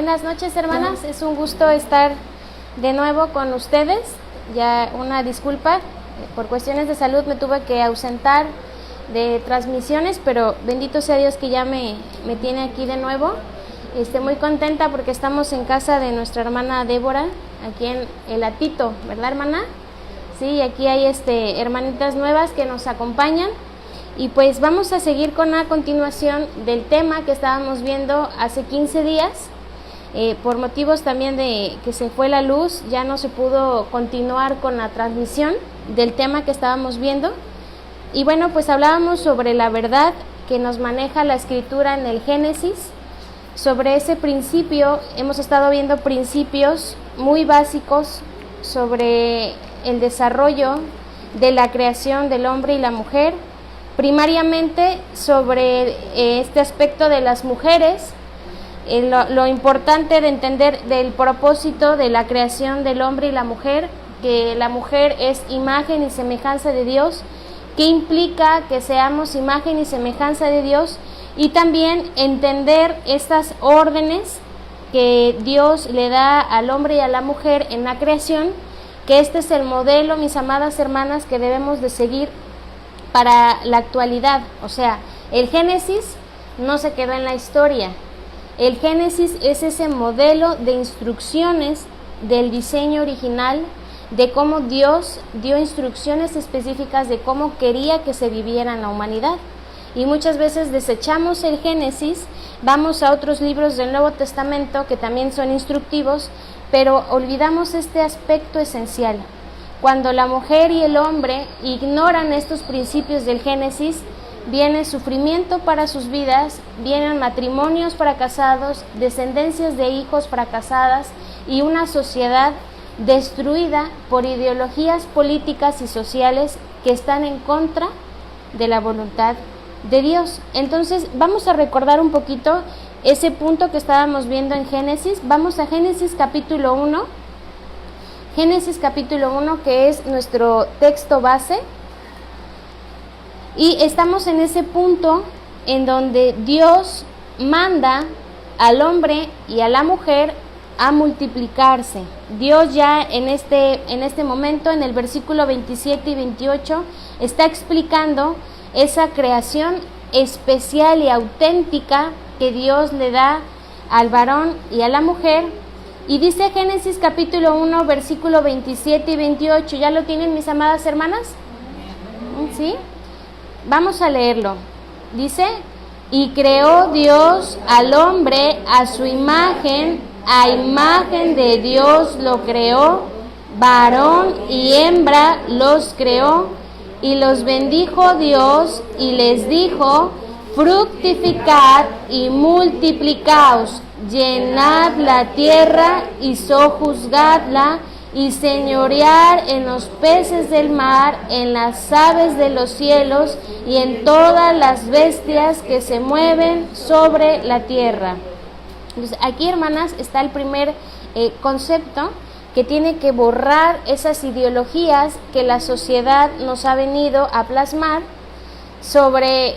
Buenas noches, hermanas. Es un gusto estar de nuevo con ustedes. Ya una disculpa, por cuestiones de salud me tuve que ausentar de transmisiones, pero bendito sea Dios que ya me tiene aquí de nuevo. Muy contenta porque estamos en casa de nuestra hermana Débora, aquí en El Atito, ¿verdad, hermana? Sí, aquí hay hermanitas nuevas que nos acompañan. Y pues vamos a seguir con la continuación del tema que estábamos viendo hace 15 días. Por motivos también de que se fue la luz, ya no se pudo continuar con la transmisión del tema que estábamos viendo. Y bueno, pues hablábamos sobre la verdad que nos maneja la escritura en el Génesis. Sobre ese principio, hemos estado viendo principios muy básicos sobre el desarrollo de la creación del hombre y la mujer, primariamente sobre este aspecto de las mujeres, lo importante de entender del propósito de la creación del hombre y la mujer, que la mujer es imagen y semejanza de Dios, que implica que seamos imagen y semejanza de Dios, y también entender estas órdenes que Dios le da al hombre y a la mujer en la creación, que este es el modelo, mis amadas hermanas, que debemos de seguir para la actualidad. O sea, el Génesis no se quedó en la historia. El Génesis es ese modelo de instrucciones del diseño original, de cómo Dios dio instrucciones específicas de cómo quería que se viviera en la humanidad. Y muchas veces desechamos el Génesis, vamos a otros libros del Nuevo Testamento que también son instructivos, pero olvidamos este aspecto esencial. Cuando la mujer y el hombre ignoran estos principios del Génesis, viene sufrimiento para sus vidas, vienen matrimonios fracasados, descendencias de hijos fracasadas y una sociedad destruida por ideologías políticas y sociales que están en contra de la voluntad de Dios. Entonces vamos a recordar un poquito ese punto que estábamos viendo en Génesis. Vamos a Génesis capítulo 1. Génesis capítulo 1, que es nuestro texto base. Y estamos en ese punto en donde Dios manda al hombre y a la mujer a multiplicarse. Dios ya en este momento, en el versículo 27 y 28, está explicando esa creación especial y auténtica que Dios le da al varón y a la mujer. Y dice Génesis capítulo 1, versículo 27 y 28. ¿Ya lo tienen, mis amadas hermanas? ¿Sí? Vamos a leerlo. Dice: y creó Dios al hombre a su imagen, a imagen de Dios lo creó, varón y hembra los creó, y los bendijo Dios y les dijo: fructificad y multiplicaos, llenad la tierra y sojuzgadla, y señorear en los peces del mar, en las aves de los cielos y en todas las bestias que se mueven sobre la tierra. Entonces, aquí, hermanas, está el primer concepto que tiene que borrar esas ideologías que la sociedad nos ha venido a plasmar sobre,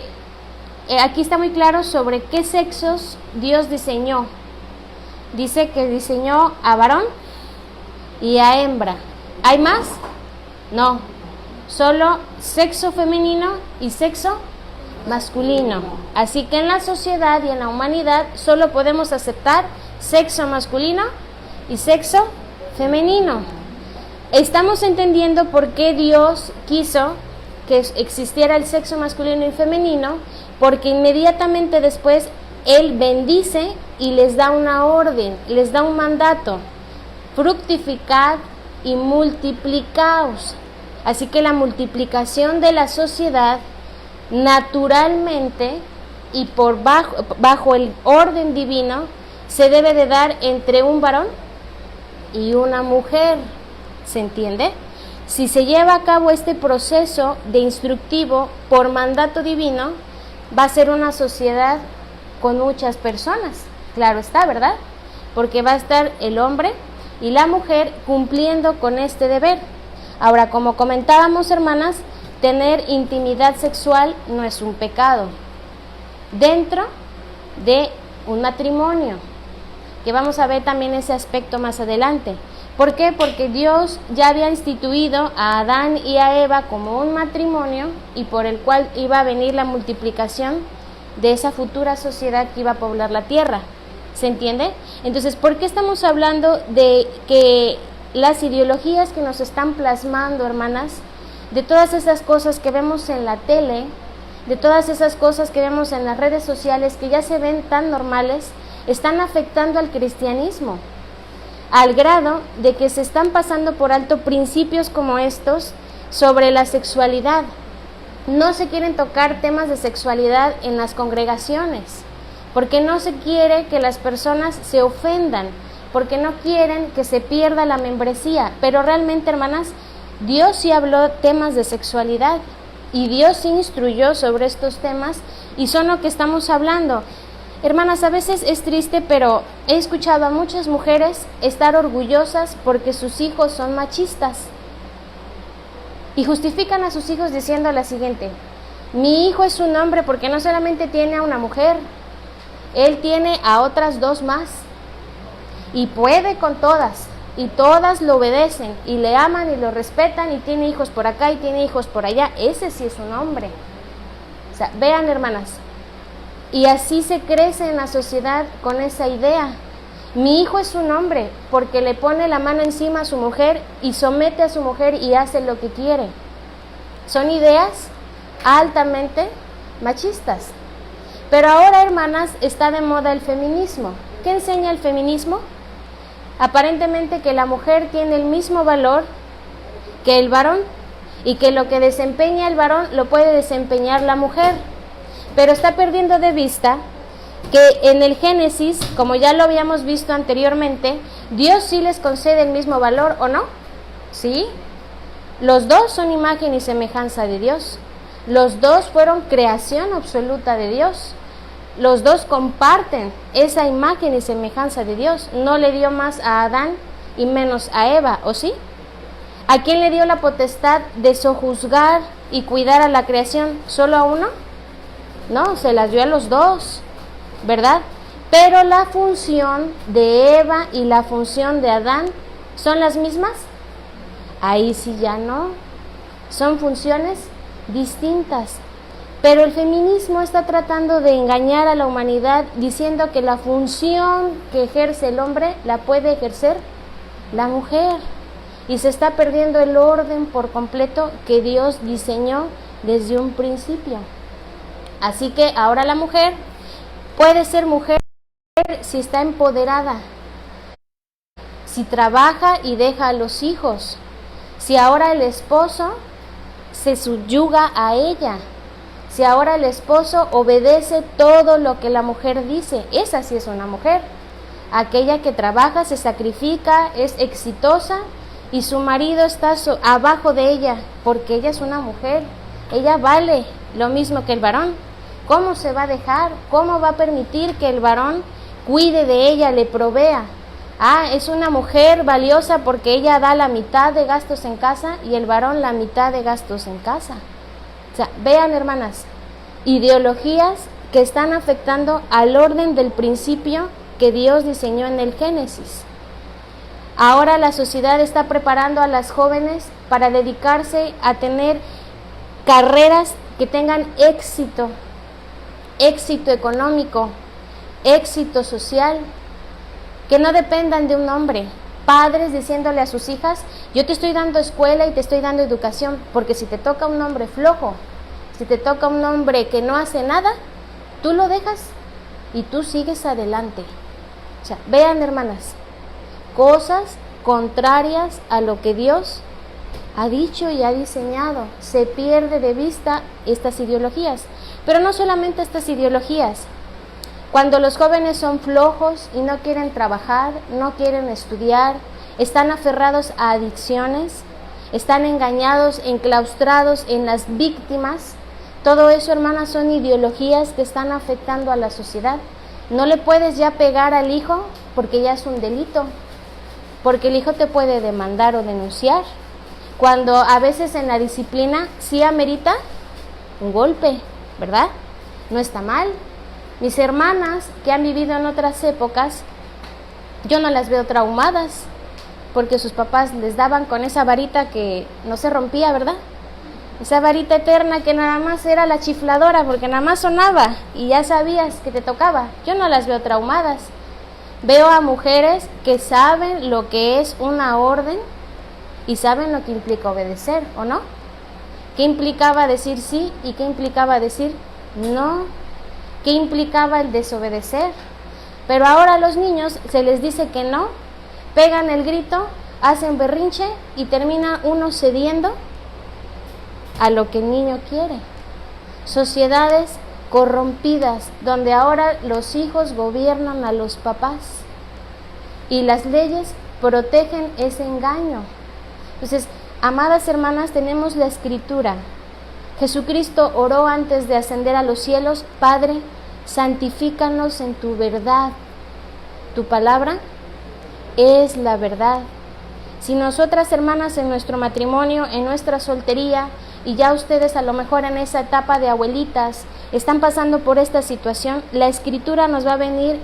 aquí está muy claro sobre qué sexos Dios diseñó. Dice que diseñó a varón y a hembra. ¿Hay más? No, solo sexo femenino y sexo masculino. Así que en la sociedad y en la humanidad solo podemos aceptar sexo masculino y sexo femenino. Estamos entendiendo por qué Dios quiso que existiera el sexo masculino y femenino, porque inmediatamente después Él bendice y les da una orden, les da un mandato: fructificad y multiplicaos. Así que la multiplicación de la sociedad naturalmente y bajo el orden divino se debe de dar entre un varón y una mujer. ¿Se entiende? Si se lleva a cabo este proceso de instructivo por mandato divino, va a ser una sociedad con muchas personas. Claro está, ¿verdad? Porque va a estar el hombre y la mujer cumpliendo con este deber. Ahora, como comentábamos, hermanas, tener intimidad sexual no es un pecado dentro de un matrimonio. que vamos a ver también ese aspecto más adelante. ¿Por qué? Porque Dios ya había instituido a Adán y a Eva como un matrimonio y por el cual iba a venir la multiplicación de esa futura sociedad que iba a poblar la tierra. ¿Se entiende? Entonces, ¿por qué estamos hablando de que las ideologías que nos están plasmando, hermanas, de todas esas cosas que vemos en la tele, de todas esas cosas que vemos en las redes sociales que ya se ven tan normales, están afectando al cristianismo? Al grado de que se están pasando por alto principios como estos sobre la sexualidad. No se quieren tocar temas de sexualidad en las congregaciones, porque no se quiere que las personas se ofendan, porque no quieren que se pierda la membresía. Pero realmente, hermanas, Dios sí habló temas de sexualidad y Dios sí instruyó sobre estos temas y son lo que estamos hablando. Hermanas, a veces es triste, pero he escuchado a muchas mujeres estar orgullosas porque sus hijos son machistas. Y justifican a sus hijos diciendo la siguiente: mi hijo es un hombre porque no solamente tiene a una mujer, él tiene a otras 2 más. Y puede con todas, y todas lo obedecen, y le aman y lo respetan, y tiene hijos por acá y tiene hijos por allá. Ese sí es un hombre. O sea, vean, hermanas, y así se crece en la sociedad con esa idea. Mi hijo es un hombre porque le pone la mano encima a su mujer y somete a su mujer y hace lo que quiere. Son ideas altamente machistas. Pero ahora, hermanas, está de moda el feminismo. ¿Qué enseña el feminismo? Aparentemente que la mujer tiene el mismo valor que el varón y que lo que desempeña el varón lo puede desempeñar la mujer. Pero está perdiendo de vista que en el Génesis, como ya lo habíamos visto anteriormente, Dios sí les concede el mismo valor, ¿o no? ¿Sí? Los dos son imagen y semejanza de Dios. Los dos fueron creación absoluta de Dios. Los dos comparten esa imagen y semejanza de Dios. No le dio más a Adán y menos a Eva, ¿o sí? ¿A quién le dio la potestad de sojuzgar y cuidar a la creación? ¿Solo a uno? No, se las dio a los dos, ¿verdad? Pero la función de Eva y la función de Adán ¿son las mismas? Ahí sí ya no. Son funciones distintas. Pero el feminismo está tratando de engañar a la humanidad diciendo que la función que ejerce el hombre la puede ejercer la mujer. Y se está perdiendo el orden por completo que Dios diseñó desde un principio. Así que ahora la mujer puede ser mujer si está empoderada, si trabaja y deja a los hijos, si ahora el esposo se subyuga a ella, si ahora el esposo obedece todo lo que la mujer dice. Esa sí es una mujer, aquella que trabaja, se sacrifica, es exitosa y su marido está abajo de ella, porque ella es una mujer, ella vale lo mismo que el varón. ¿Cómo se va a dejar? ¿Cómo va a permitir que el varón cuide de ella, le provea? Es una mujer valiosa porque ella da la mitad de gastos en casa y el varón la mitad de gastos en casa. O sea, vean, hermanas, ideologías que están afectando al orden del principio que Dios diseñó en el Génesis. Ahora la sociedad está preparando a las jóvenes para dedicarse a tener carreras que tengan éxito económico, éxito social, que no dependan de un hombre. Padres diciéndole a sus hijas: yo te estoy dando escuela y te estoy dando educación, porque si te toca un hombre flojo, si te toca un hombre que no hace nada, tú lo dejas y tú sigues adelante. O sea, vean, hermanas, cosas contrarias a lo que Dios ha dicho y ha diseñado. Se pierde de vista estas ideologías. Pero no solamente estas ideologías. Cuando los jóvenes son flojos y no quieren trabajar, no quieren estudiar, están aferrados a adicciones, están engañados, enclaustrados en las víctimas. Todo eso, hermanas, son ideologías que están afectando a la sociedad. No le puedes ya pegar al hijo porque ya es un delito, porque el hijo te puede demandar o denunciar. Cuando a veces en la disciplina sí amerita un golpe, ¿verdad? No está mal. Mis hermanas que han vivido en otras épocas Yo no las veo traumadas, porque sus papás les daban con esa varita que no se rompía, ¿verdad? Esa varita eterna que nada más era la chifladora, porque nada más sonaba y ya sabías que te tocaba. Yo no las veo traumadas. Veo a mujeres que saben lo que es una orden y saben lo que implica obedecer, ¿o no? ¿Qué implicaba decir sí y qué implicaba decir no? ¿Qué implicaba el desobedecer? Pero ahora a los niños se les dice que no, pegan el grito, hacen berrinche y termina uno cediendo a lo que el niño quiere. Sociedades corrompidas, donde ahora los hijos gobiernan a los papás y las leyes protegen ese engaño. Entonces, amadas hermanas, tenemos la Escritura. Jesucristo oró antes de ascender a los cielos: Padre, santifícanos en tu verdad. Tu palabra es la verdad. Si nosotras, hermanas, en nuestro matrimonio, en nuestra soltería, y ya ustedes a lo mejor en esa etapa de abuelitas están pasando por esta situación, la Escritura nos va a venir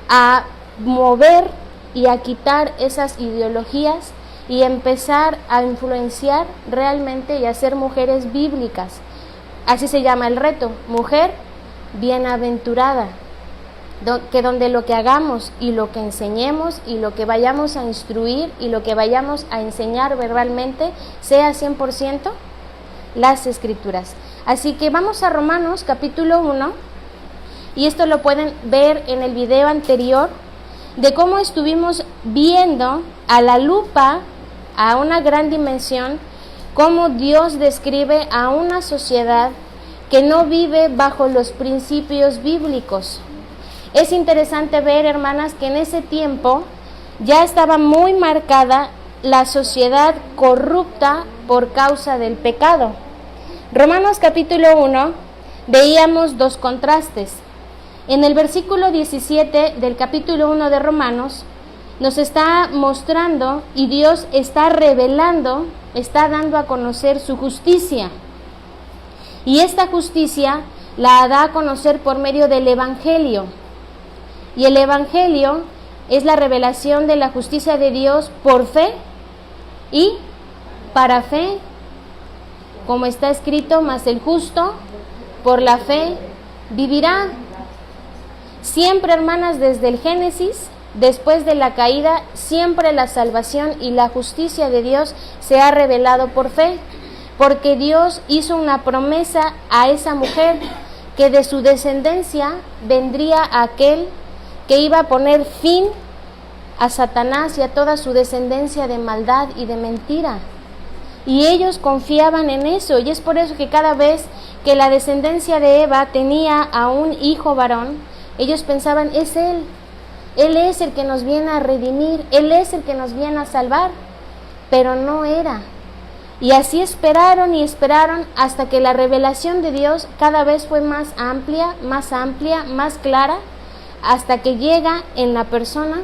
a mover y a quitar esas ideologías y empezar a influenciar realmente y a ser mujeres bíblicas. Así se llama el reto: mujer bienaventurada, que donde lo que hagamos y lo que enseñemos y lo que vayamos a instruir y lo que vayamos a enseñar verbalmente sea 100% las Escrituras. Así que vamos a Romanos capítulo 1, y esto lo pueden ver en el video anterior, de cómo estuvimos viendo a la lupa, a una gran dimensión, cómo Dios describe a una sociedad que no vive bajo los principios bíblicos. Es interesante ver, hermanas, que en ese tiempo ya estaba muy marcada la sociedad corrupta por causa del pecado. Romanos capítulo 1, veíamos dos contrastes. En el versículo 17 del capítulo 1 de Romanos, nos está mostrando y Dios está revelando, está dando a conocer su justicia. Y esta justicia la da a conocer por medio del Evangelio. Y el Evangelio es la revelación de la justicia de Dios por fe y para fe, como está escrito: mas el justo por la fe vivirá. Siempre, hermanas, desde el Génesis, después de la caída, siempre la salvación y la justicia de Dios se ha revelado por fe, porque Dios hizo una promesa a esa mujer, que de su descendencia vendría aquel que iba a poner fin a Satanás y a toda su descendencia de maldad y de mentira. Y ellos confiaban en eso, y es por eso que cada vez que la descendencia de Eva tenía a un hijo varón, ellos pensaban: es Él es el que nos viene a redimir, Él es el que nos viene a salvar, pero no era. Y así esperaron y esperaron hasta que la revelación de Dios cada vez fue más amplia, más clara, hasta que llega en la persona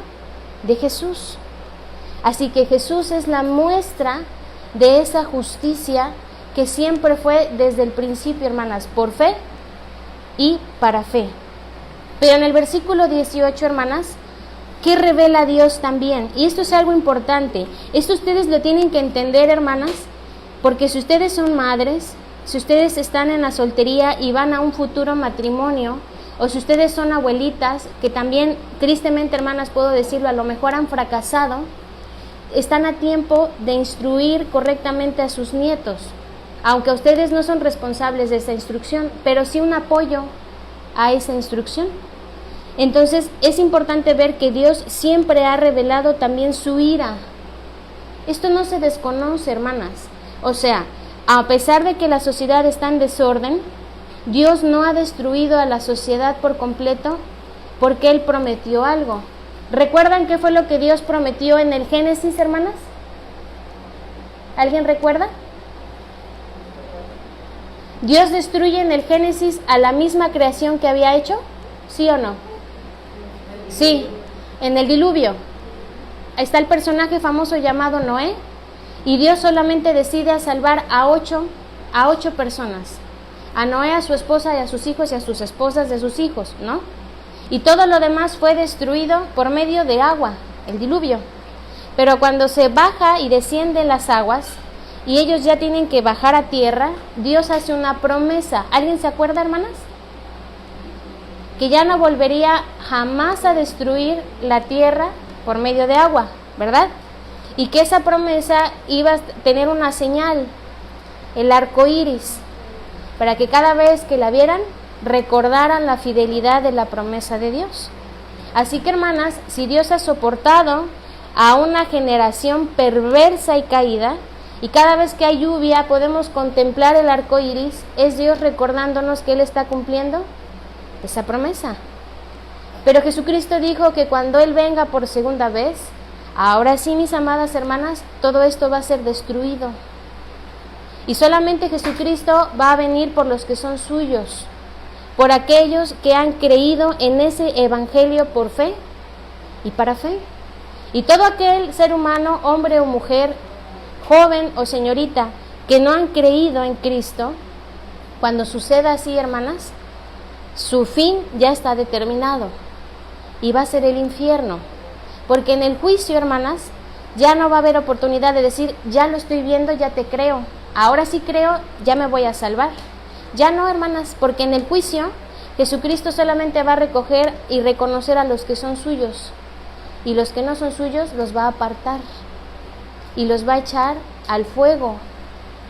de Jesús. Así que Jesús es la muestra de esa justicia que siempre fue desde el principio, hermanas, por fe y para fe. Pero en el versículo 18, hermanas, ¿qué revela Dios también? Y esto es algo importante. Esto ustedes lo tienen que entender, hermanas, porque si ustedes son madres, si ustedes están en la soltería y van a un futuro matrimonio, o si ustedes son abuelitas, que también, tristemente, hermanas, puedo decirlo, a lo mejor han fracasado, están a tiempo de instruir correctamente a sus nietos, aunque ustedes no son responsables de esa instrucción, pero sí un apoyo a esa instrucción. Entonces, es importante ver que Dios siempre ha revelado también su ira. Esto no se desconoce, hermanas. O sea, a pesar de que la sociedad está en desorden, Dios no ha destruido a la sociedad por completo, porque Él prometió algo. ¿Recuerdan qué fue lo que Dios prometió en el Génesis, hermanas? ¿Alguien recuerda? ¿Dios destruye en el Génesis a la misma creación que había hecho? ¿Sí o no? Sí, en el diluvio. Ahí está el personaje famoso llamado Noé, y Dios solamente decide a salvar a ocho personas. A Noé, a su esposa y a sus hijos y a sus esposas de sus hijos, ¿no? Y todo lo demás fue destruido por medio de agua. el diluvio. Pero cuando se baja y descienden las aguas y ellos ya tienen que bajar a tierra, Dios hace una promesa. ¿Alguien se acuerda, hermanas? Que ya no volvería jamás a destruir la tierra por medio de agua, ¿verdad? Y que esa promesa iba a tener una señal, el arco iris, para que cada vez que la vieran recordaran la fidelidad de la promesa de Dios. Así que, hermanas, si Dios ha soportado a una generación perversa y caída, y cada vez que hay lluvia podemos contemplar el arco iris, es Dios recordándonos que Él está cumpliendo esa promesa. Pero Jesucristo dijo que cuando Él venga por segunda vez, ahora sí, mis amadas hermanas, todo esto va a ser destruido. Y solamente Jesucristo va a venir por los que son suyos, por aquellos que han creído en ese evangelio por fe y para fe. Y todo aquel ser humano, hombre o mujer, joven o señorita, que no han creído en Cristo, cuando suceda así, hermanas, su fin ya está determinado y va a ser el infierno. Porque en el juicio, hermanas, ya no va a haber oportunidad de decir, ya lo estoy viendo, ya te creo, ahora sí creo, ya me voy a salvar. Ya no, hermanas, porque en el juicio Jesucristo solamente va a recoger y reconocer a los que son suyos, y los que no son suyos los va a apartar y los va a echar al fuego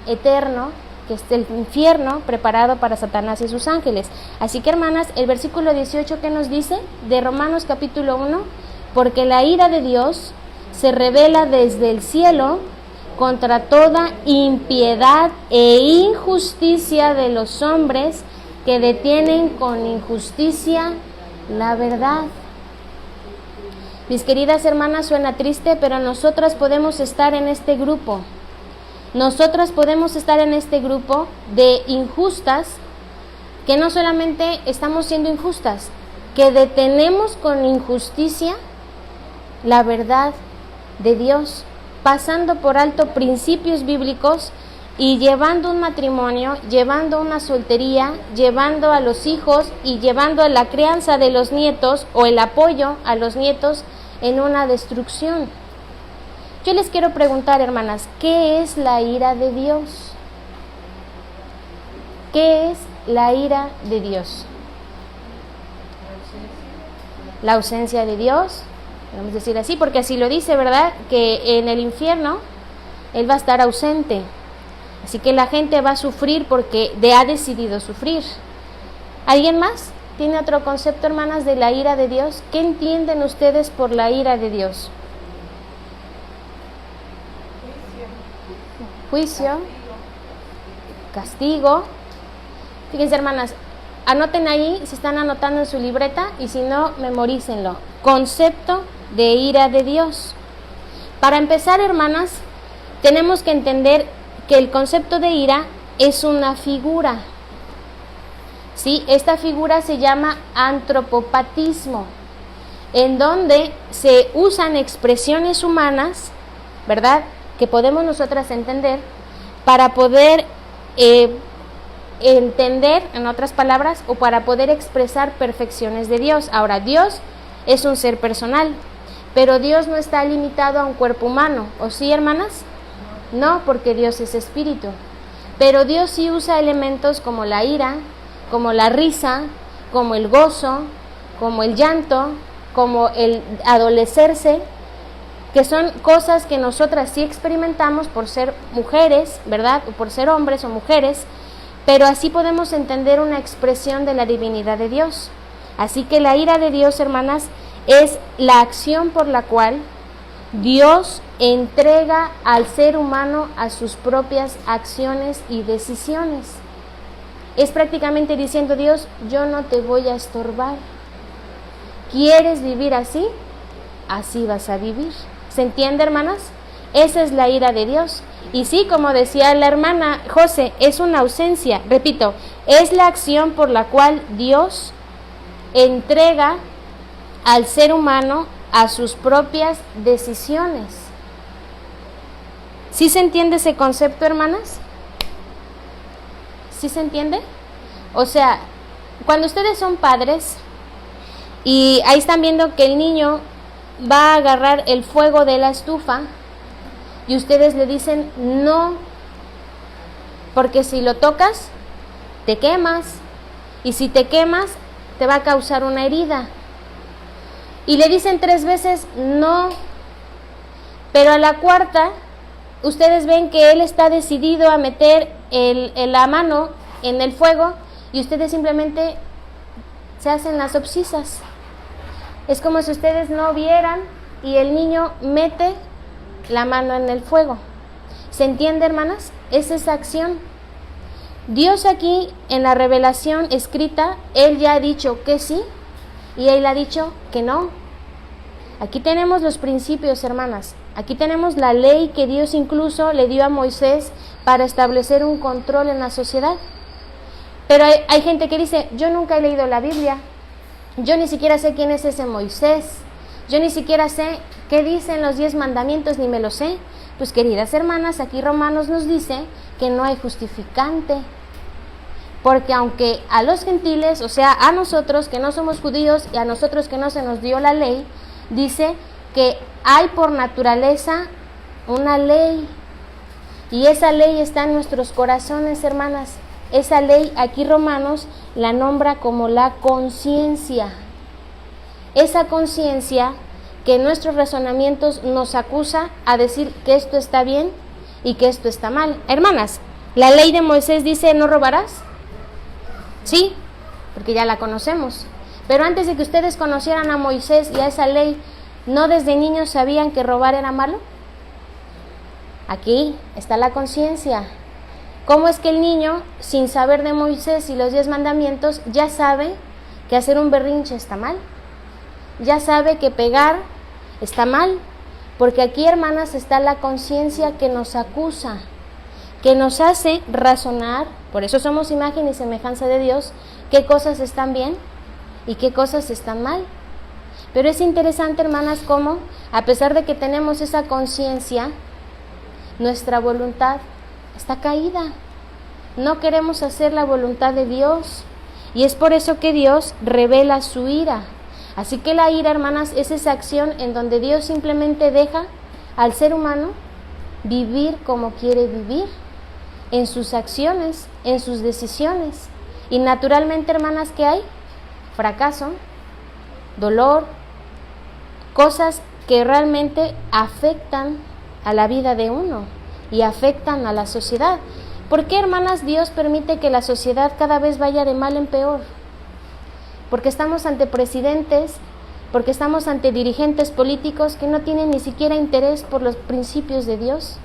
eterno, que es el infierno preparado para Satanás y sus ángeles. Así que, hermanas, el versículo 18 que nos dice de Romanos capítulo 1, porque la ira de Dios se revela desde el cielo contra toda impiedad e injusticia de los hombres que detienen con injusticia la verdad. Mis queridas hermanas, suena triste, pero nosotras podemos estar en este grupo. Nosotras podemos estar en este grupo de injustas, que no solamente estamos siendo injustas, que detenemos con injusticia la verdad de Dios, pasando por alto principios bíblicos y llevando un matrimonio, llevando una soltería, llevando a los hijos y llevando a la crianza de los nietos o el apoyo a los nietos en una destrucción. Yo les quiero preguntar, hermanas, ¿qué es la ira de Dios? ¿Qué es la ira de Dios? La ausencia de Dios, podemos decir así, porque así lo dice, ¿verdad? Que en el infierno Él va a estar ausente. Así que la gente va a sufrir porque ha decidido sufrir. ¿Alguien más tiene otro concepto, hermanas, de la ira de Dios? ¿Qué entienden ustedes por la ira de Dios? Juicio, castigo. Fíjense, hermanas, anoten ahí si están anotando en su libreta y si no, memorícenlo. Concepto de ira de Dios. Para empezar, hermanas, tenemos que entender que el concepto de ira es una figura. ¿Sí? Esta figura se llama antropopatismo, en donde se usan expresiones humanas, ¿verdad?, que podemos nosotras entender para poder entender, en otras palabras, o para poder expresar perfecciones de Dios. Ahora, Dios es un ser personal, pero Dios no está limitado a un cuerpo humano, ¿o sí, hermanas? No, porque Dios es espíritu, pero Dios sí usa elementos como la ira, como la risa, como el gozo, como el llanto, como el adolecerse, que son cosas que nosotras sí experimentamos por ser mujeres, ¿verdad? O por ser hombres o mujeres, pero así podemos entender una expresión de la divinidad de Dios. Así que la ira de Dios, hermanas, es la acción por la cual Dios entrega al ser humano a sus propias acciones y decisiones. Es prácticamente diciendo: Dios, yo no te voy a estorbar. ¿Quieres vivir así? Así vas a vivir. ¿Se entiende, hermanas? Esa es la ira de Dios. Y sí, como decía la hermana José, es una ausencia. Repito, es la acción por la cual Dios entrega al ser humano a sus propias decisiones. ¿Sí se entiende ese concepto, hermanas? ¿Sí se entiende? O sea, cuando ustedes son padres y ahí están viendo que el niño va a agarrar el fuego de la estufa y ustedes le dicen no, porque si lo tocas, te quemas, y si te quemas, te va a causar una herida. Y le dicen 3 veces no, pero a la cuarta, ustedes ven que él está decidido a meter la mano en el fuego y ustedes simplemente se hacen las obsisas. Es como si ustedes no vieran y el niño mete la mano en el fuego. ¿Se entiende, hermanas? Es esa acción. Dios aquí en la revelación escrita, Él ya ha dicho que sí y Él ha dicho que no. Aquí tenemos los principios, hermanas. Aquí tenemos la ley que Dios incluso le dio a Moisés para establecer un control en la sociedad. Pero hay gente que dice, yo nunca he leído la Biblia, yo ni siquiera sé quién es ese Moisés, yo ni siquiera sé qué dicen los 10 mandamientos, ni me lo sé. Pues queridas hermanas, aquí Romanos nos dice que no hay justificante. Porque aunque a los gentiles, o sea, a nosotros que no somos judíos y a nosotros que no se nos dio la ley, dice que hay por naturaleza una ley. Y esa ley está en nuestros corazones, hermanas. Esa ley aquí Romanos la nombra como la conciencia. Esa conciencia que en nuestros razonamientos nos acusa a decir que esto está bien y que esto está mal. Hermanas, la ley de Moisés dice no robarás. Sí, porque ya la conocemos. Pero antes de que ustedes conocieran a Moisés y a esa ley, ¿no desde niños sabían que robar era malo? Aquí está la conciencia. ¿Cómo es que el niño, sin saber de Moisés y los 10 mandamientos, ya sabe que hacer un berrinche está mal? Ya sabe que pegar está mal. Porque aquí, hermanas, está la conciencia que nos acusa, que nos hace razonar, por eso somos imagen y semejanza de Dios, qué cosas están bien y qué cosas están mal. Pero es interesante, hermanas, cómo, a pesar de que tenemos esa conciencia, nuestra voluntad está caída. No queremos hacer la voluntad de Dios y es por eso que Dios revela su ira. Así que la ira, hermanas, es esa acción en donde Dios simplemente deja al ser humano vivir como quiere vivir, en sus acciones, en sus decisiones. Y naturalmente, hermanas, ¿qué hay? Fracaso, dolor, cosas que realmente afectan a la vida de uno y afectan a la sociedad. ¿Por qué, hermanas, Dios permite que la sociedad cada vez vaya de mal en peor? Porque estamos ante presidentes, porque estamos ante dirigentes políticos que no tienen ni siquiera interés por los principios de Dios,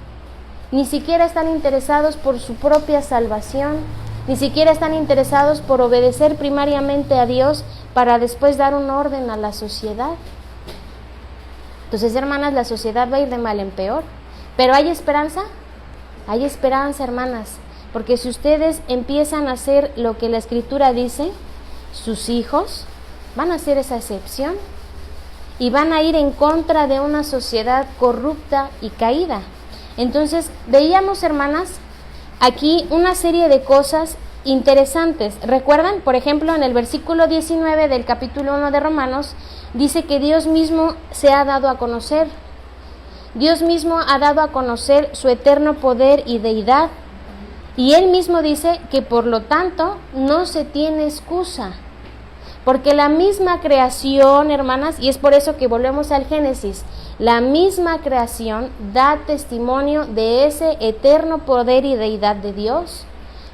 ni siquiera están interesados por su propia salvación, ni siquiera están interesados por obedecer primariamente a Dios para después dar un orden a la sociedad. Entonces, hermanas, la sociedad va a ir de mal en peor. ¿Pero hay esperanza? Hay esperanza, hermanas, porque si ustedes empiezan a hacer lo que la Escritura dice, sus hijos van a hacer esa excepción y van a ir en contra de una sociedad corrupta y caída. Entonces, veíamos, hermanas, aquí una serie de cosas interesantes. ¿Recuerdan? Por ejemplo, en el versículo 19 del capítulo 1 de Romanos, dice que Dios mismo se ha dado a conocer. Dios mismo ha dado a conocer su eterno poder y deidad. Y Él mismo dice que por lo tanto no se tiene excusa. Porque la misma creación, hermanas, y es por eso que volvemos al Génesis, la misma creación da testimonio de ese eterno poder y deidad de Dios.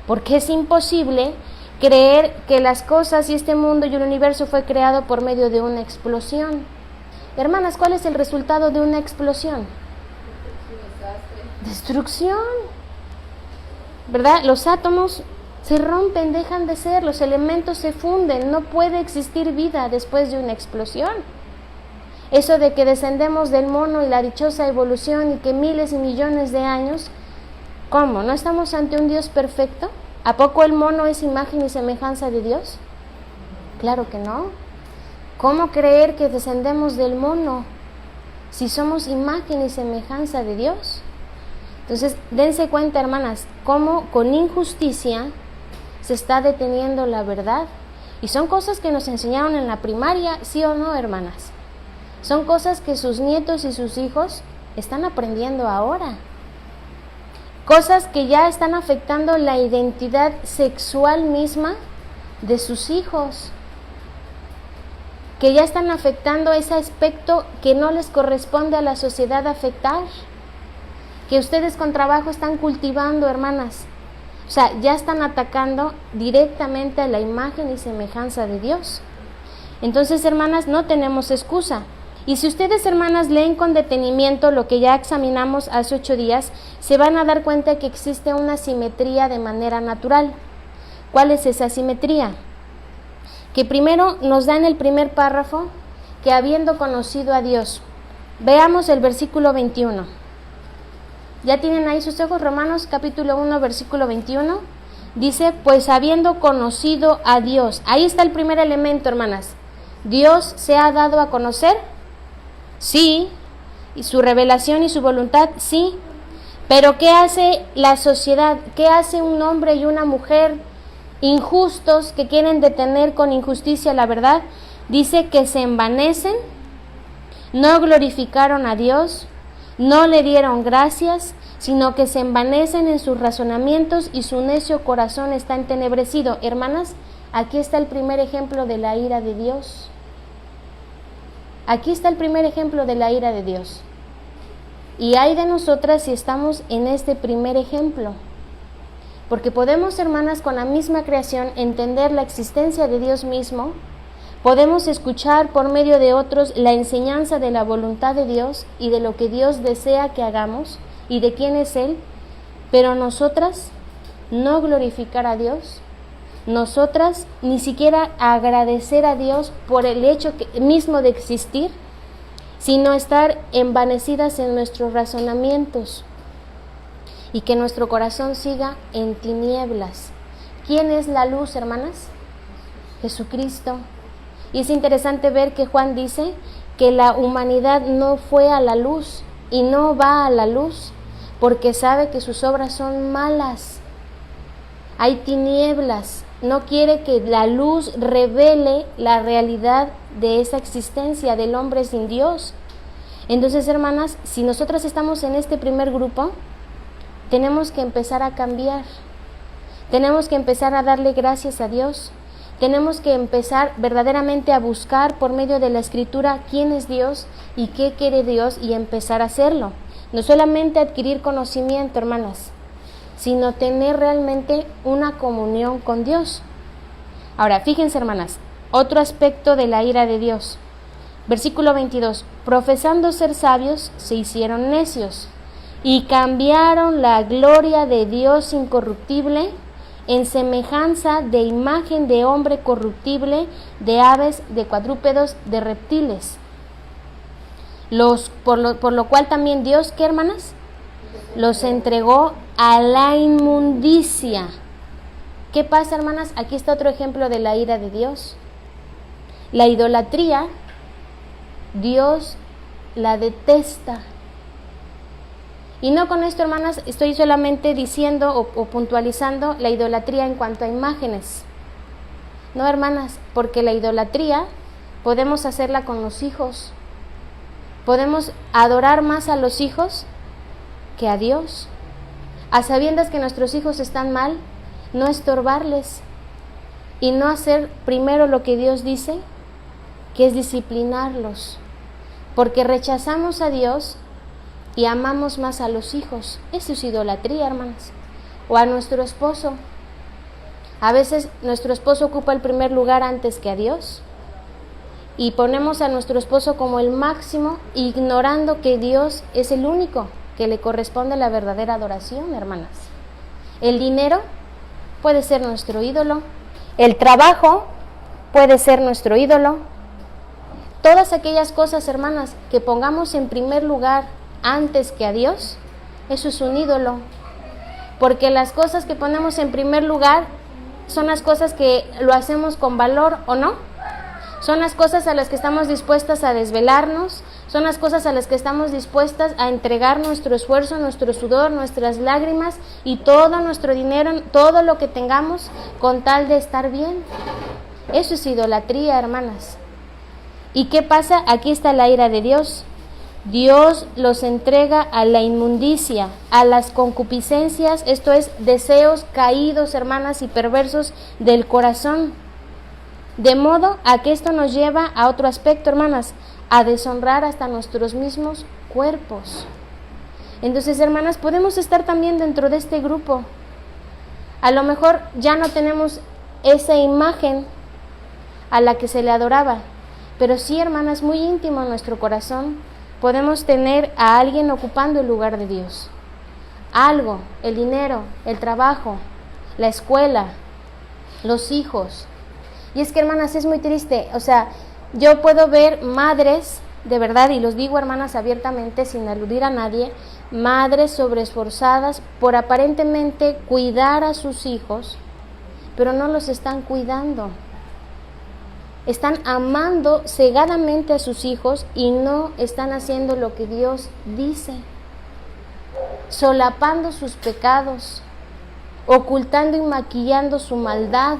Porque es imposible creer que las cosas y este mundo y el universo fue creado por medio de una explosión. Hermanas, ¿cuál es el resultado de una explosión? Destrucción. ¿Verdad? Los átomos se rompen, dejan de ser, los elementos se funden, no puede existir vida después de una explosión. Eso de que descendemos del mono y la dichosa evolución y que miles y millones de años, ¿cómo? ¿No estamos ante un Dios perfecto? ¿A poco el mono es imagen y semejanza de Dios? Claro que no. ¿Cómo creer que descendemos del mono si somos imagen y semejanza de Dios? Entonces, dense cuenta, hermanas, cómo con injusticia se está deteniendo la verdad. Y son cosas que nos enseñaron en la primaria, ¿sí o no, hermanas? Son cosas que sus nietos y sus hijos están aprendiendo ahora. Cosas que ya están afectando la identidad sexual misma de sus hijos, que ya están afectando ese aspecto que no les corresponde a la sociedad afectar, que ustedes con trabajo están cultivando, hermanas. O sea, ya están atacando directamente a la imagen y semejanza de Dios. Entonces, hermanas, no tenemos excusa. Y si ustedes, hermanas, leen con detenimiento lo que ya examinamos hace 8 días, se van a dar cuenta que existe una simetría de manera natural. ¿Cuál es esa simetría? Que primero nos da en el primer párrafo que habiendo conocido a Dios. Veamos el versículo 21. ¿Ya tienen ahí sus ojos? Romanos capítulo 1, versículo 21. Dice, pues habiendo conocido a Dios. Ahí está el primer elemento, hermanas. ¿Dios se ha dado a conocer? Sí. ¿Y su revelación y su voluntad? Sí. Pero ¿qué hace la sociedad? ¿Qué hace un hombre y una mujer injustos que quieren detener con injusticia la verdad? Dice que se envanecen, no glorificaron a Dios, no le dieron gracias, sino que se envanecen en sus razonamientos y su necio corazón está entenebrecido. Hermanas, aquí está el primer ejemplo de la ira de Dios. Aquí está el primer ejemplo de la ira de Dios. Y ay de nosotras si estamos en este primer ejemplo. Porque podemos, hermanas, con la misma creación entender la existencia de Dios mismo, podemos escuchar por medio de otros la enseñanza de la voluntad de Dios y de lo que Dios desea que hagamos y de quién es Él, pero nosotras no glorificar a Dios, nosotras ni siquiera agradecer a Dios por el hecho mismo de existir, sino estar envanecidas en nuestros razonamientos y que nuestro corazón siga en tinieblas. ¿Quién es la luz, hermanas? Jesucristo. Y es interesante ver que Juan dice que la humanidad no fue a la luz y no va a la luz porque sabe que sus obras son malas. Hay tinieblas. No quiere que la luz revele la realidad de esa existencia del hombre sin Dios. Entonces, hermanas, si nosotras estamos en este primer grupo, tenemos que empezar a cambiar. Tenemos que empezar a darle gracias a Dios. Tenemos que empezar verdaderamente a buscar por medio de la Escritura quién es Dios y qué quiere Dios y empezar a hacerlo. No solamente adquirir conocimiento, hermanas, sino tener realmente una comunión con Dios. Ahora, fíjense, hermanas, otro aspecto de la ira de Dios. Versículo 22. Profesando ser sabios, se hicieron necios y cambiaron la gloria de Dios incorruptible en semejanza de imagen de hombre corruptible, de aves, de cuadrúpedos, de reptiles. Por lo cual también Dios, ¿qué, hermanas? Los entregó a la inmundicia. ¿Qué pasa, hermanas? Aquí está otro ejemplo de la ira de Dios. La idolatría, Dios la detesta. Y no con esto, hermanas, estoy solamente diciendo o puntualizando la idolatría en cuanto a imágenes. No, hermanas, porque la idolatría podemos hacerla con los hijos. Podemos adorar más a los hijos que a Dios. A sabiendas que nuestros hijos están mal, no estorbarles y no hacer primero lo que Dios dice, que es disciplinarlos. Porque rechazamos a Dios y amamos más a los hijos. Eso es idolatría, hermanas. O a nuestro esposo. A veces nuestro esposo ocupa el primer lugar antes que a Dios. Y ponemos a nuestro esposo como el máximo, ignorando que Dios es el único que le corresponde la verdadera adoración, hermanas. El dinero puede ser nuestro ídolo. El trabajo puede ser nuestro ídolo. Todas aquellas cosas, hermanas, que pongamos en primer lugar antes que a Dios, eso es un ídolo. Porque las cosas que ponemos en primer lugar son las cosas que lo hacemos con valor, ¿o no? Son las cosas a las que estamos dispuestas a desvelarnos, son las cosas a las que estamos dispuestas a entregar nuestro esfuerzo, nuestro sudor, nuestras lágrimas y todo nuestro dinero, todo lo que tengamos con tal de estar bien. Eso es idolatría, hermanas. ¿Y qué pasa? Aquí está la ira de Dios. Dios los entrega a la inmundicia, a las concupiscencias, esto es, deseos caídos, hermanas, y perversos del corazón. De modo a que esto nos lleva a otro aspecto, hermanas, a deshonrar hasta nuestros mismos cuerpos. Entonces, hermanas, podemos estar también dentro de este grupo. A lo mejor ya no tenemos esa imagen a la que se le adoraba, pero sí, hermanas, muy íntimo en nuestro corazón, podemos tener a alguien ocupando el lugar de Dios. Algo, el dinero, el trabajo, la escuela, los hijos. Y es que, hermanas, es muy triste. O sea, yo puedo ver madres, de verdad, y los digo, hermanas, abiertamente, sin aludir a nadie, madres sobreesforzadas por aparentemente cuidar a sus hijos, pero no los están cuidando. Están amando cegadamente a sus hijos y no están haciendo lo que Dios dice, solapando sus pecados, ocultando y maquillando su maldad,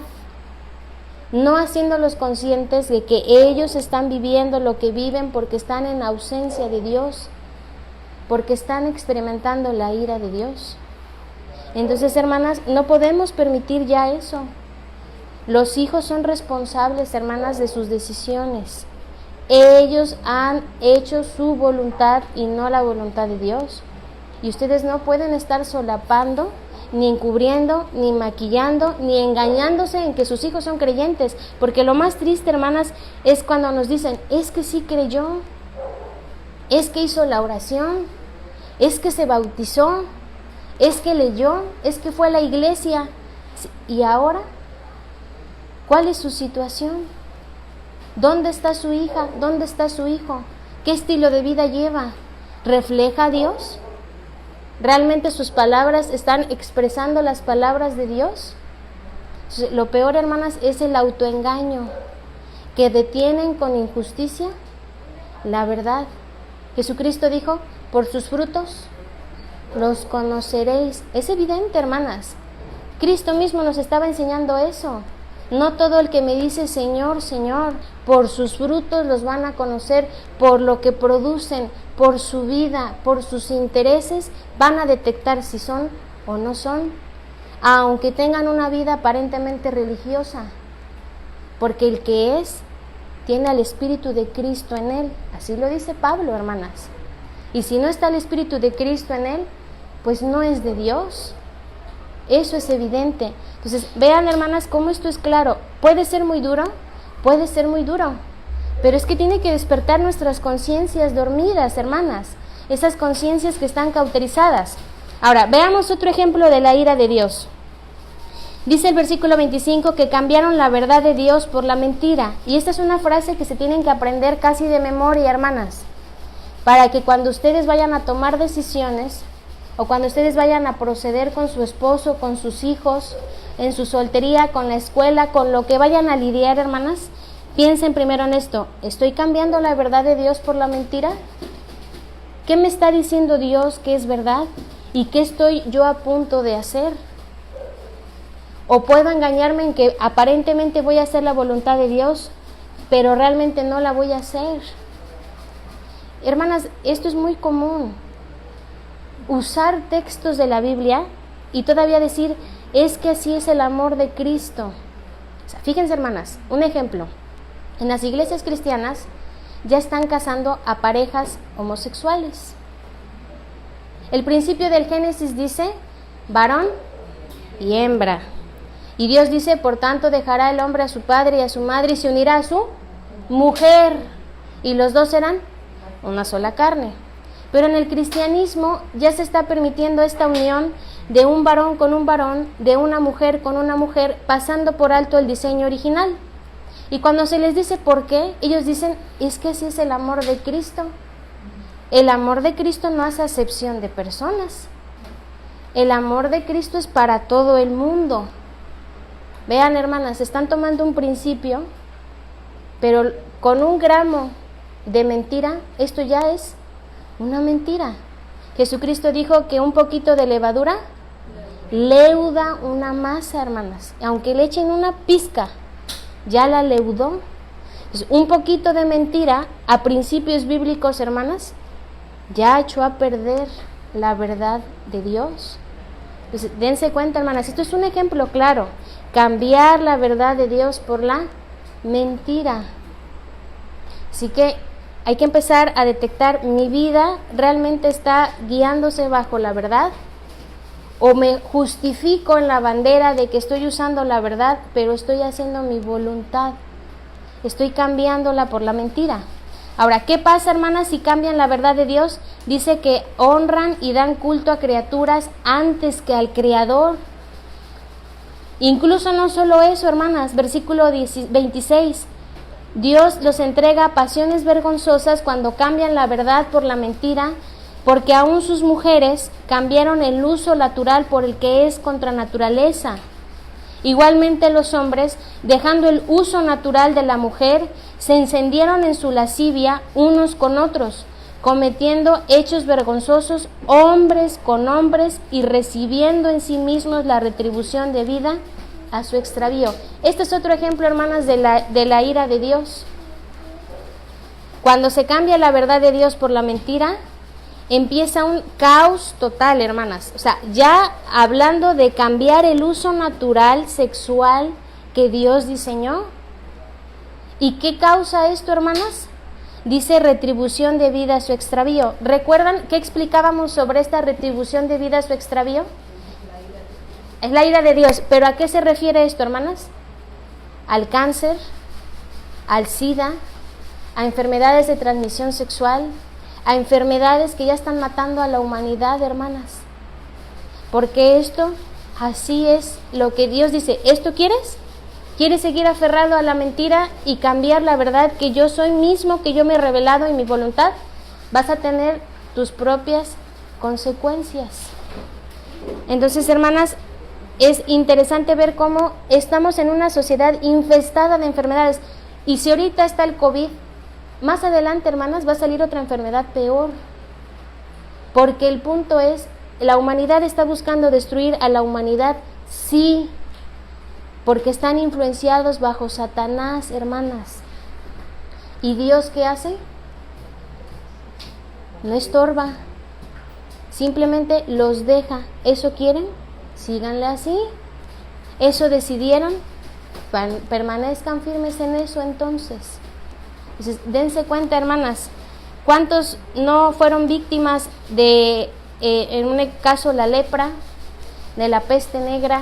no haciéndolos conscientes de que ellos están viviendo lo que viven porque están en ausencia de Dios, porque están experimentando la ira de Dios. Entonces, hermanas, no podemos permitir ya eso. Los hijos son responsables, hermanas, de sus decisiones. Ellos han hecho su voluntad y no la voluntad de Dios. Y ustedes no pueden estar solapando, ni encubriendo, ni maquillando, ni engañándose en que sus hijos son creyentes. Porque lo más triste, hermanas, es cuando nos dicen, es que sí creyó, es que hizo la oración, es que se bautizó, es que leyó, es que fue a la iglesia. ¿Y ahora? ¿Cuál es su situación? ¿Dónde está su hija? ¿Dónde está su hijo? ¿Qué estilo de vida lleva? ¿Refleja a Dios? ¿Realmente sus palabras están expresando las palabras de Dios? Lo peor, hermanas, es el autoengaño, que detienen con injusticia la verdad. Jesucristo dijo, por sus frutos los conoceréis. Es evidente, hermanas. Cristo mismo nos estaba enseñando eso. No todo el que me dice Señor, Señor, por sus frutos los van a conocer, por lo que producen, por su vida, por sus intereses, van a detectar si son o no son, aunque tengan una vida aparentemente religiosa, porque el que es, tiene al Espíritu de Cristo en él, así lo dice Pablo, hermanas, y si no está el Espíritu de Cristo en él, pues no es de Dios. Eso es evidente. Entonces, vean, hermanas, cómo esto es claro. Puede ser muy duro, pero es que tiene que despertar nuestras conciencias dormidas, hermanas, esas conciencias que están cauterizadas. Ahora, veamos otro ejemplo de la ira de Dios. Dice el versículo 25 que cambiaron la verdad de Dios por la mentira. Y esta es una frase que se tienen que aprender casi de memoria, hermanas, para que cuando ustedes vayan a tomar decisiones, o cuando ustedes vayan a proceder con su esposo, con sus hijos, en su soltería, con la escuela, con lo que vayan a lidiar, hermanas, piensen primero en esto. ¿Estoy cambiando la verdad de Dios por la mentira? ¿Qué me está diciendo Dios que es verdad? ¿Y qué estoy yo a punto de hacer? ¿O puedo engañarme en que aparentemente voy a hacer la voluntad de Dios, pero realmente no la voy a hacer? Hermanas, esto es muy común. Usar textos de la Biblia y todavía decir, es que así es el amor de Cristo. O sea, fíjense, hermanas, un ejemplo. En las iglesias cristianas ya están casando a parejas homosexuales. El principio del Génesis dice, varón y hembra. Y Dios dice, por tanto dejará el hombre a su padre y a su madre y se unirá a su mujer. Y los dos serán una sola carne. Pero en el cristianismo ya se está permitiendo esta unión de un varón con un varón, de una mujer con una mujer, pasando por alto el diseño original. Y cuando se les dice por qué, ellos dicen, es que así es el amor de Cristo. El amor de Cristo no hace acepción de personas. El amor de Cristo es para todo el mundo. Vean, hermanas, están tomando un principio, pero con un gramo de mentira, esto ya es una mentira. Jesucristo dijo que un poquito de levadura leuda una masa, hermanas. Aunque le echen una pizca, ya la leudó. Entonces, un poquito de mentira a principios bíblicos, hermanas, ya echó a perder la verdad de Dios. Entonces, dense cuenta, hermanas, esto es un ejemplo claro. Cambiar la verdad de Dios por la mentira. Así que hay que empezar a detectar, mi vida realmente está guiándose bajo la verdad, o me justifico en la bandera de que estoy usando la verdad, pero estoy haciendo mi voluntad, estoy cambiándola por la mentira. Ahora, ¿qué pasa, hermanas, si cambian la verdad de Dios? Dice que honran y dan culto a criaturas antes que al Creador. Incluso no solo eso, hermanas, versículo 26, Dios los entrega a pasiones vergonzosas cuando cambian la verdad por la mentira, porque aún sus mujeres cambiaron el uso natural por el que es contra naturaleza. Igualmente los hombres, dejando el uso natural de la mujer, se encendieron en su lascivia unos con otros, cometiendo hechos vergonzosos hombres con hombres y recibiendo en sí mismos la retribución debida a su extravío. Este es otro ejemplo, hermanas, de la ira de Dios. Cuando se cambia la verdad de Dios por la mentira, empieza un caos total, hermanas. O sea, ya hablando de cambiar el uso natural sexual que Dios diseñó. ¿Y qué causa esto, hermanas? Dice retribución debida a su extravío. ¿Recuerdan qué explicábamos sobre esta retribución debida a su extravío? Es la ira de Dios. ¿Pero a qué se refiere esto, hermanas? Al cáncer, al SIDA, a enfermedades de transmisión sexual, a enfermedades que ya están matando a la humanidad, hermanas. Porque esto, así es lo que Dios dice. ¿Esto quieres? ¿Quieres seguir aferrado a la mentira y cambiar la verdad que yo soy mismo, que yo me he revelado en mi voluntad? Vas a tener tus propias consecuencias. Entonces, hermanas, es interesante ver cómo estamos en una sociedad infestada de enfermedades. Y si ahorita está el COVID, más adelante, hermanas, va a salir otra enfermedad peor. Porque el punto es, la humanidad está buscando destruir a la humanidad, sí, porque están influenciados bajo Satanás, hermanas. ¿Y Dios qué hace? No estorba, simplemente los deja. ¿Eso quieren? Síganle así. ¿Eso decidieron? Permanezcan firmes en eso entonces. Entonces, dense cuenta, hermanas, ¿cuántos no fueron víctimas de, en un caso, la lepra, de la peste negra,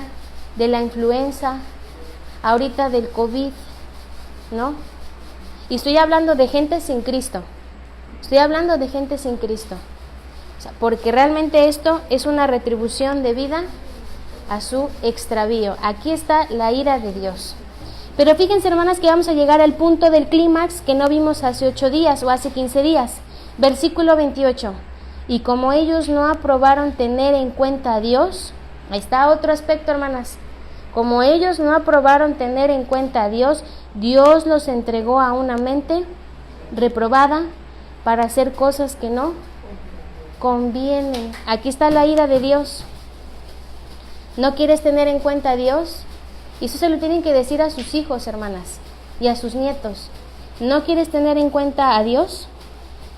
de la influenza, ahorita del COVID, ¿no? Y estoy hablando de gente sin Cristo. Estoy hablando de gente sin Cristo. O sea, porque realmente esto es una retribución debida a su extravío. Aquí está la ira de Dios. Pero fíjense, hermanas, que vamos a llegar al punto del clímax que no vimos hace 8 días o hace 15 días. Versículo 28. Y como ellos no aprobaron tener en cuenta a Dios, ahí está otro aspecto, hermanas. Como ellos no aprobaron tener en cuenta a Dios, Dios los entregó a una mente reprobada para hacer cosas que no convienen. Aquí está la ira de Dios. ¿No quieres tener en cuenta a Dios? Y eso se lo tienen que decir a sus hijos, hermanas, y a sus nietos. ¿No quieres tener en cuenta a Dios?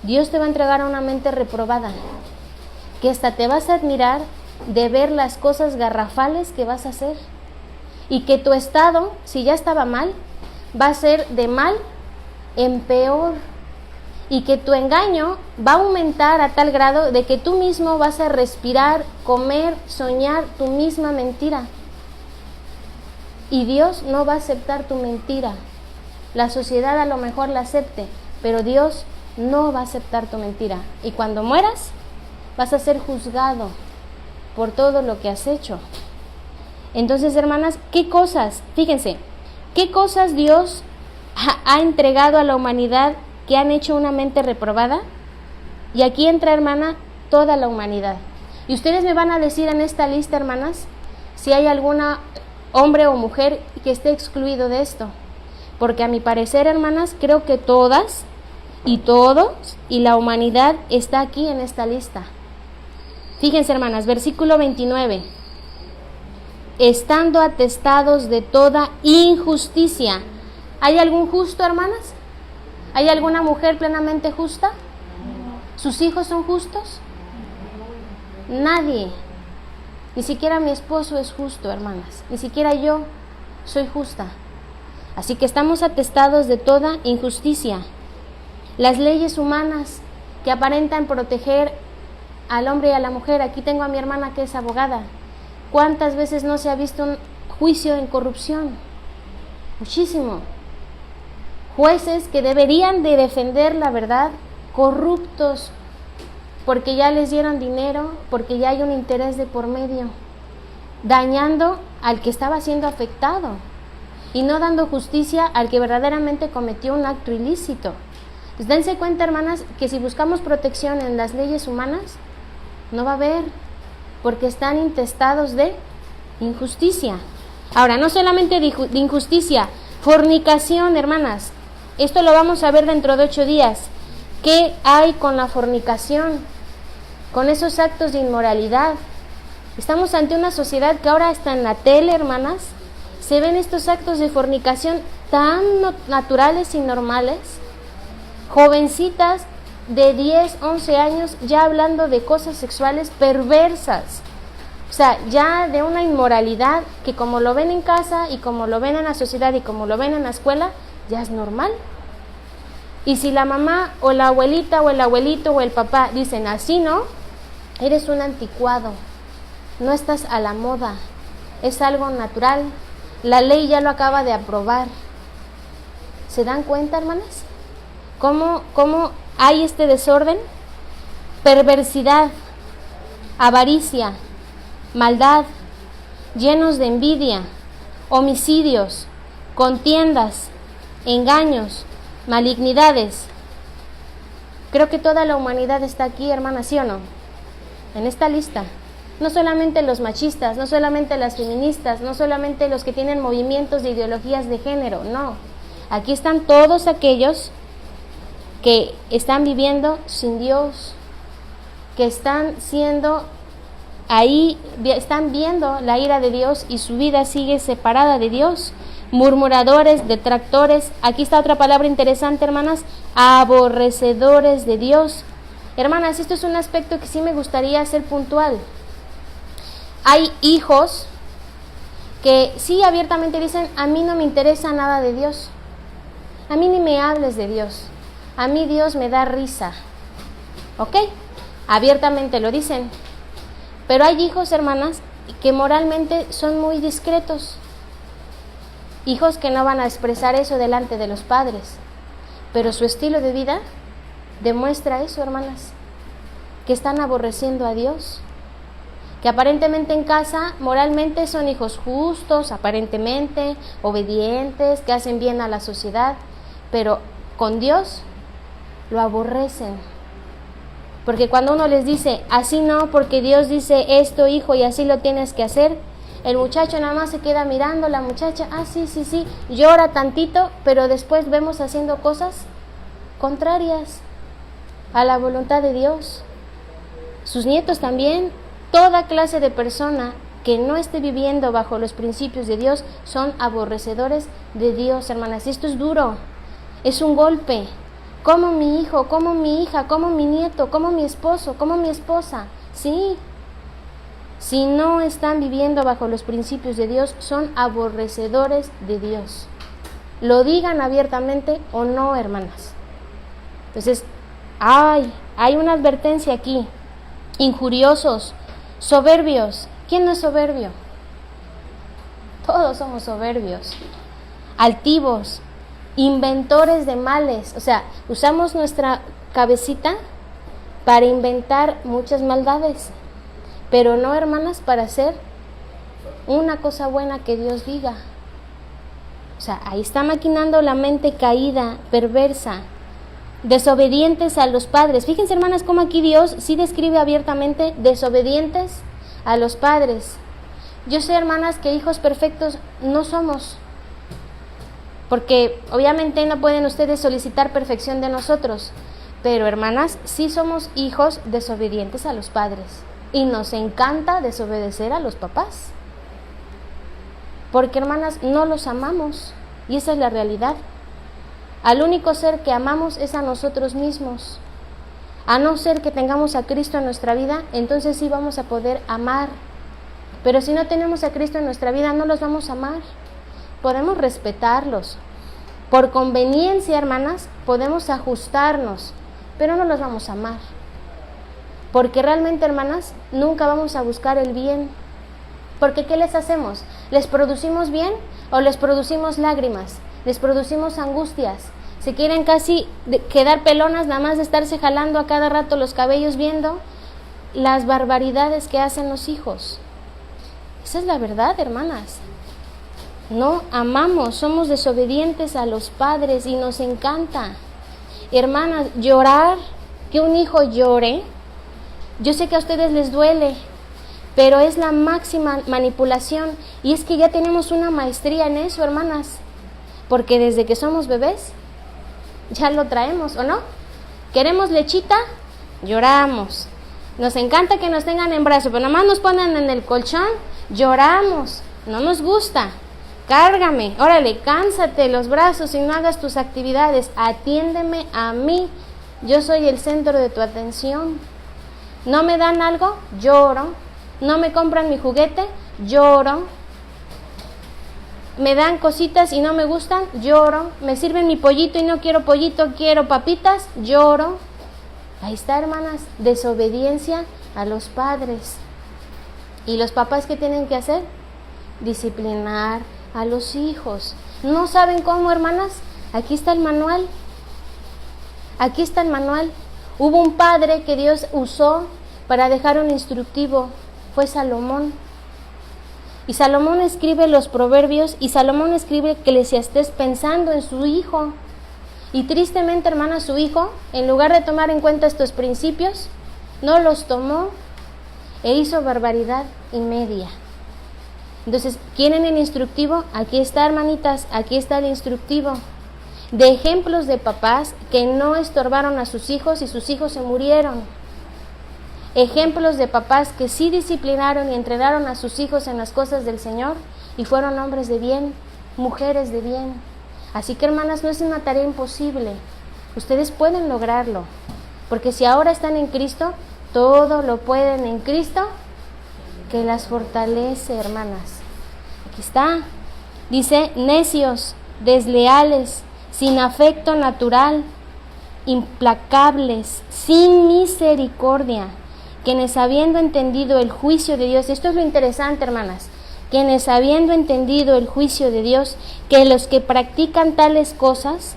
Dios te va a entregar a una mente reprobada, que hasta te vas a admirar de ver las cosas garrafales que vas a hacer. Y que tu estado, si ya estaba mal, va a ser de mal en peor. Y que tu engaño va a aumentar a tal grado de que tú mismo vas a respirar, comer, soñar tu misma mentira. Y Dios no va a aceptar tu mentira. La sociedad a lo mejor la acepte, pero Dios no va a aceptar tu mentira. Y cuando mueras, vas a ser juzgado por todo lo que has hecho. Entonces, hermanas, ¿qué cosas? Fíjense, ¿qué cosas Dios ha entregado a la humanidad que han hecho una mente reprobada? Y aquí entra, hermana, toda la humanidad. Y ustedes me van a decir en esta lista, hermanas, si hay alguna hombre o mujer que esté excluido de esto. Porque a mi parecer, hermanas, creo que todas y todos y la humanidad está aquí en esta lista. Fíjense, hermanas, versículo 29. Estando atestados de toda injusticia. ¿Hay algún justo, hermanas? ¿Hay alguna mujer plenamente justa? ¿Sus hijos son justos? Nadie. Ni siquiera mi esposo es justo, hermanas. Ni siquiera yo soy justa. Así que estamos atestados de toda injusticia. Las leyes humanas que aparentan proteger al hombre y a la mujer. Aquí tengo a mi hermana que es abogada. ¿Cuántas veces no se ha visto un juicio en corrupción? Muchísimo. Jueces que deberían de defender la verdad, corruptos, porque ya les dieron dinero, porque ya hay un interés de por medio, dañando al que estaba siendo afectado y no dando justicia al que verdaderamente cometió un acto ilícito. Pues dense cuenta, hermanas, que si buscamos protección en las leyes humanas, no va a haber, porque están intestados de injusticia. Ahora, no solamente de injusticia, fornicación, hermanas. Esto lo vamos a ver dentro de 8 días. ¿Qué hay con la fornicación? Con esos actos de inmoralidad. Estamos ante una sociedad que ahora está en la tele, hermanas. Se ven estos actos de fornicación tan naturales y normales. Jovencitas de 10, 11 años ya hablando de cosas sexuales perversas. O sea, ya de una inmoralidad que como lo ven en casa y como lo ven en la sociedad y como lo ven en la escuela, ya es normal. Y si la mamá o la abuelita o el abuelito o el papá dicen así, no, eres un anticuado, no estás a la moda, es algo natural, la ley ya lo acaba de aprobar. ¿Se dan cuenta, hermanas? ¿Cómo hay este desorden? Perversidad, avaricia, maldad, llenos de envidia, homicidios, contiendas, engaños, malignidades. Creo que toda la humanidad está aquí, hermanas, ¿sí o no? En esta lista. No solamente los machistas, no solamente las feministas, no solamente los que tienen movimientos de ideologías de género, no. Aquí están todos aquellos que están viviendo sin Dios, que están siendo ahí, están viendo la ira de Dios y su vida sigue separada de Dios. Murmuradores, detractores, aquí está otra palabra interesante, hermanas, aborrecedores de Dios. Hermanas, esto es un aspecto que sí me gustaría hacer puntual. Hay hijos que sí abiertamente dicen, a mí no me interesa nada de Dios, a mí ni me hables de Dios, a mí Dios me da risa, ¿ok? Abiertamente lo dicen. Pero hay hijos, hermanas, que moralmente son muy discretos. Hijos que no van a expresar eso delante de los padres. Pero su estilo de vida demuestra eso, hermanas. Que están aborreciendo a Dios. Que aparentemente en casa, moralmente son hijos justos, aparentemente obedientes, que hacen bien a la sociedad. Pero con Dios lo aborrecen. Porque cuando uno les dice, así no, porque Dios dice esto, hijo, y así lo tienes que hacer, el muchacho nada más se queda mirando, la muchacha, sí, llora tantito, pero después vemos haciendo cosas contrarias a la voluntad de Dios. Sus nietos también, toda clase de persona que no esté viviendo bajo los principios de Dios son aborrecedores de Dios, hermanas. Y esto es duro, es un golpe. Como mi hijo, como mi hija, como mi nieto, como mi esposo, como mi esposa. Sí, si no están viviendo bajo los principios de Dios, son aborrecedores de Dios. Lo digan abiertamente o no, hermanas. Entonces, hay una advertencia aquí. Injuriosos, soberbios. ¿Quién no es soberbio? Todos somos soberbios. Altivos. Inventores de males, o sea, usamos nuestra cabecita para inventar muchas maldades, pero no, hermanas, para hacer una cosa buena que Dios diga. O sea, ahí está maquinando la mente caída, perversa, desobedientes a los padres. Fíjense, hermanas, cómo aquí Dios sí describe abiertamente desobedientes a los padres. Yo sé, hermanas, que hijos perfectos no somos, porque obviamente no pueden ustedes solicitar perfección de nosotros, pero hermanas, sí somos hijos desobedientes a los padres y nos encanta desobedecer a los papás, porque hermanas, no los amamos y esa es la realidad. Al único ser que amamos es a nosotros mismos. A no ser que tengamos a Cristo en nuestra vida, entonces sí vamos a poder amar. Pero si no tenemos a Cristo en nuestra vida, no los vamos a amar. Podemos respetarlos. Por conveniencia, hermanas, podemos ajustarnos, pero no los vamos a amar. Porque realmente, hermanas, nunca vamos a buscar el bien. Porque ¿qué les hacemos? ¿Les producimos bien o les producimos lágrimas? Les producimos angustias. Se quieren casi quedar pelonas nada más de estarse jalando a cada rato los cabellos viendo las barbaridades que hacen los hijos. Esa es la verdad, hermanas. No amamos, somos desobedientes a los padres y nos encanta. Hermanas, llorar, que un hijo llore, yo sé que a ustedes les duele, pero es la máxima manipulación, y es que ya tenemos una maestría en eso, hermanas, porque desde que somos bebés ya lo traemos, ¿o no? Queremos lechita, lloramos. Nos encanta que nos tengan en brazos, pero nomás nos ponen en el colchón, lloramos, no nos gusta. Cárgame, órale, cánsate los brazos y no hagas tus actividades, atiéndeme a mí, yo soy el centro de tu atención. No me dan algo, lloro. No me compran mi juguete, lloro. Me dan cositas y no me gustan, lloro. Me sirven mi pollito y no quiero pollito, quiero papitas, lloro. Ahí está, hermanas, desobediencia a los padres. ¿Y los papás qué tienen que hacer? Disciplinar a los hijos. ¿No saben cómo, hermanas? Aquí está el manual. Aquí está el manual. Hubo un padre que Dios usó para dejar un instructivo, fue Salomón. Y Salomón escribe los proverbios y Salomón escribe Eclesiastés pensando en su hijo. Y tristemente, hermanas, su hijo, en lugar de tomar en cuenta estos principios, no los tomó e hizo barbaridad y media. Entonces, ¿quieren el instructivo? Aquí está, hermanitas, aquí está el instructivo. De ejemplos de papás que no estorbaron a sus hijos y sus hijos se murieron. Ejemplos de papás que sí disciplinaron y entrenaron a sus hijos en las cosas del Señor y fueron hombres de bien, mujeres de bien. Así que, hermanas, no es una tarea imposible. Ustedes pueden lograrlo, porque si ahora están en Cristo, todo lo pueden en Cristo que las fortalece, hermanas. Aquí está. Dice, necios, desleales, sin afecto natural, implacables, sin misericordia, quienes habiendo entendido el juicio de Dios, esto es lo interesante, hermanas, quienes habiendo entendido el juicio de Dios, que los que practican tales cosas,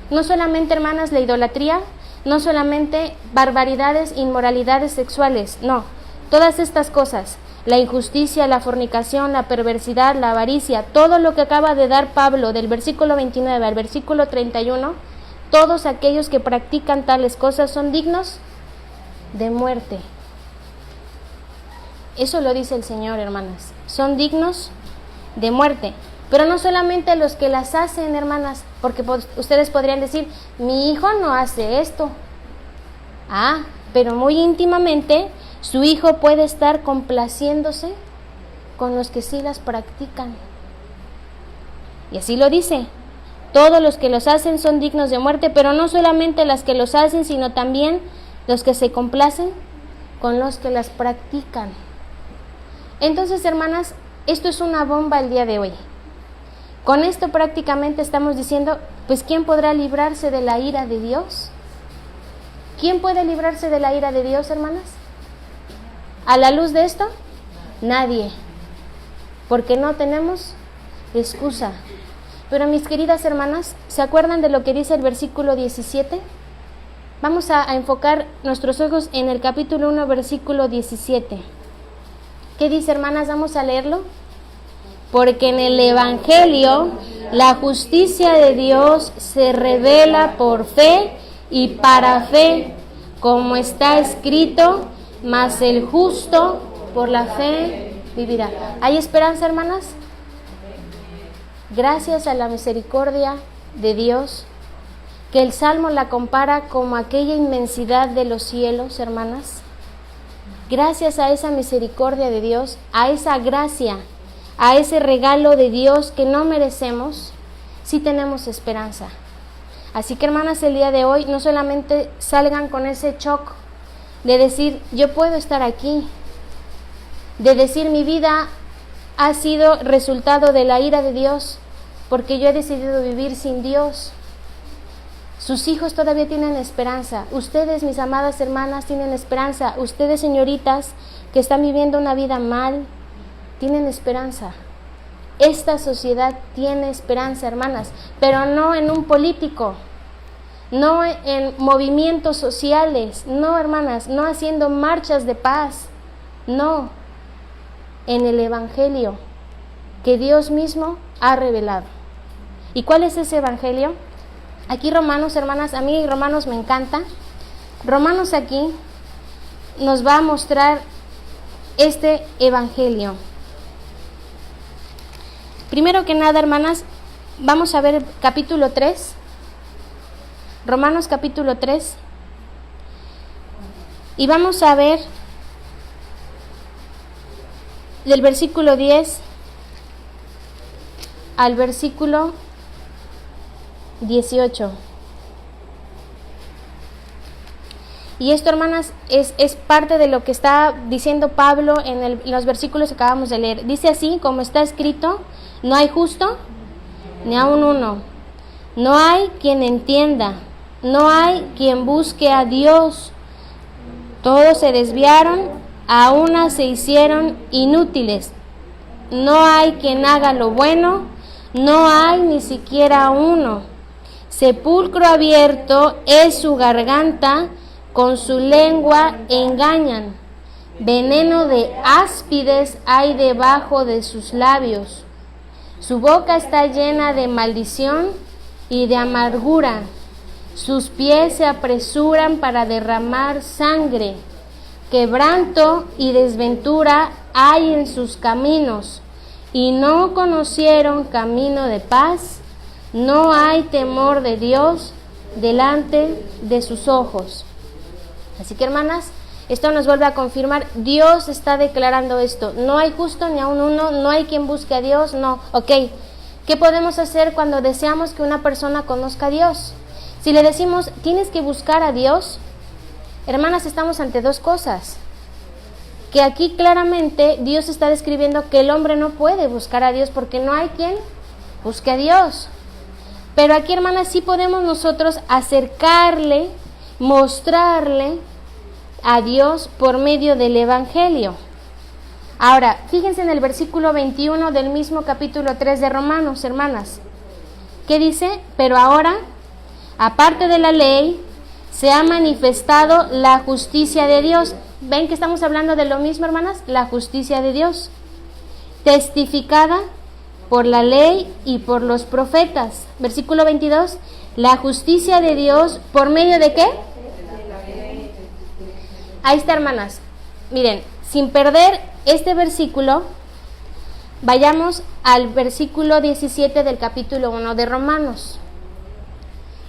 no solamente, hermanas, la idolatría, no solamente barbaridades, inmoralidades sexuales, no, todas estas cosas, la injusticia, la fornicación, la perversidad, la avaricia, todo lo que acaba de dar Pablo del versículo 29 al versículo 31, todos aquellos que practican tales cosas son dignos de muerte. Eso lo dice el Señor, hermanas, son dignos de muerte. Pero no solamente los que las hacen, hermanas, porque ustedes podrían decir, mi hijo no hace esto. Pero muy íntimamente su hijo puede estar complaciéndose con los que sí las practican. Y así lo dice, todos los que los hacen son dignos de muerte, pero no solamente las que los hacen, sino también los que se complacen con los que las practican. Entonces, hermanas, esto es una bomba el día de hoy. Con esto prácticamente estamos diciendo, pues, ¿quién podrá librarse de la ira de Dios? ¿Quién puede librarse de la ira de Dios, hermanas? A la luz de esto, nadie, porque no tenemos excusa. Pero mis queridas hermanas, ¿se acuerdan de lo que dice el versículo 17? Vamos a enfocar nuestros ojos en el capítulo 1, versículo 17. ¿Qué dice, hermanas? Vamos a leerlo. Porque en el Evangelio la justicia de Dios se revela por fe y para fe, como está escrito, mas el justo por la fe vivirá. ¿Hay esperanza, hermanas? Gracias a la misericordia de Dios, que el Salmo la compara como aquella inmensidad de los cielos, hermanas. Gracias a esa misericordia de Dios, a esa gracia, a ese regalo de Dios que no merecemos, sí tenemos esperanza. Así que hermanas, el día de hoy no solamente salgan con ese shock de decir, yo puedo estar aquí, de decir, mi vida ha sido resultado de la ira de Dios, porque yo he decidido vivir sin Dios. Sus hijos todavía tienen esperanza. Ustedes, mis amadas hermanas, tienen esperanza. Ustedes, señoritas, que están viviendo una vida mal, tienen esperanza. Esta sociedad tiene esperanza, hermanas, pero no en un político, no en movimientos sociales, no, hermanas, no haciendo marchas de paz, no, en el Evangelio que Dios mismo ha revelado. ¿Y cuál es ese Evangelio? Aquí Romanos, hermanas, a mí Romanos me encanta. Romanos aquí nos va a mostrar este Evangelio. Primero que nada, hermanas, vamos a ver capítulo 3, Romanos capítulo 3, y vamos a ver del versículo 10 al versículo 18. Y esto, hermanas, es parte de lo que está diciendo Pablo en los versículos que acabamos de leer. Dice así, como está escrito: no hay justo, ni aun uno. No hay quien entienda, no hay quien busque a Dios. Todos se desviaron, a una se hicieron inútiles. No hay quien haga lo bueno, no hay ni siquiera uno. Sepulcro abierto es su garganta, con su lengua engañan. Veneno de áspides hay debajo de sus labios. Su boca está llena de maldición y de amargura. Sus pies se apresuran para derramar sangre. Quebranto y desventura hay en sus caminos, y no conocieron camino de paz. No hay temor de Dios delante de sus ojos. Así que, hermanas, esto nos vuelve a confirmar, Dios está declarando esto. No hay justo ni aun uno, no hay quien busque a Dios, no. Ok, ¿qué podemos hacer cuando deseamos que una persona conozca a Dios? Si le decimos, tienes que buscar a Dios, hermanas, estamos ante dos cosas. Que aquí claramente Dios está describiendo que el hombre no puede buscar a Dios porque no hay quien busque a Dios. Pero aquí, hermanas, sí podemos nosotros acercarle, mostrarle a Dios por medio del Evangelio. Ahora, fíjense en el versículo 21 del mismo capítulo 3 de Romanos, hermanas. ¿Qué dice? Pero ahora, aparte de la ley, se ha manifestado la justicia de Dios. ¿Ven que estamos hablando de lo mismo, hermanas? La justicia de Dios, testificada por la ley y por los profetas. Versículo 22, la justicia de Dios, ¿por medio de qué? Ahí está, hermanas. Miren, sin perder este versículo, vayamos al versículo 17 del capítulo 1 de Romanos.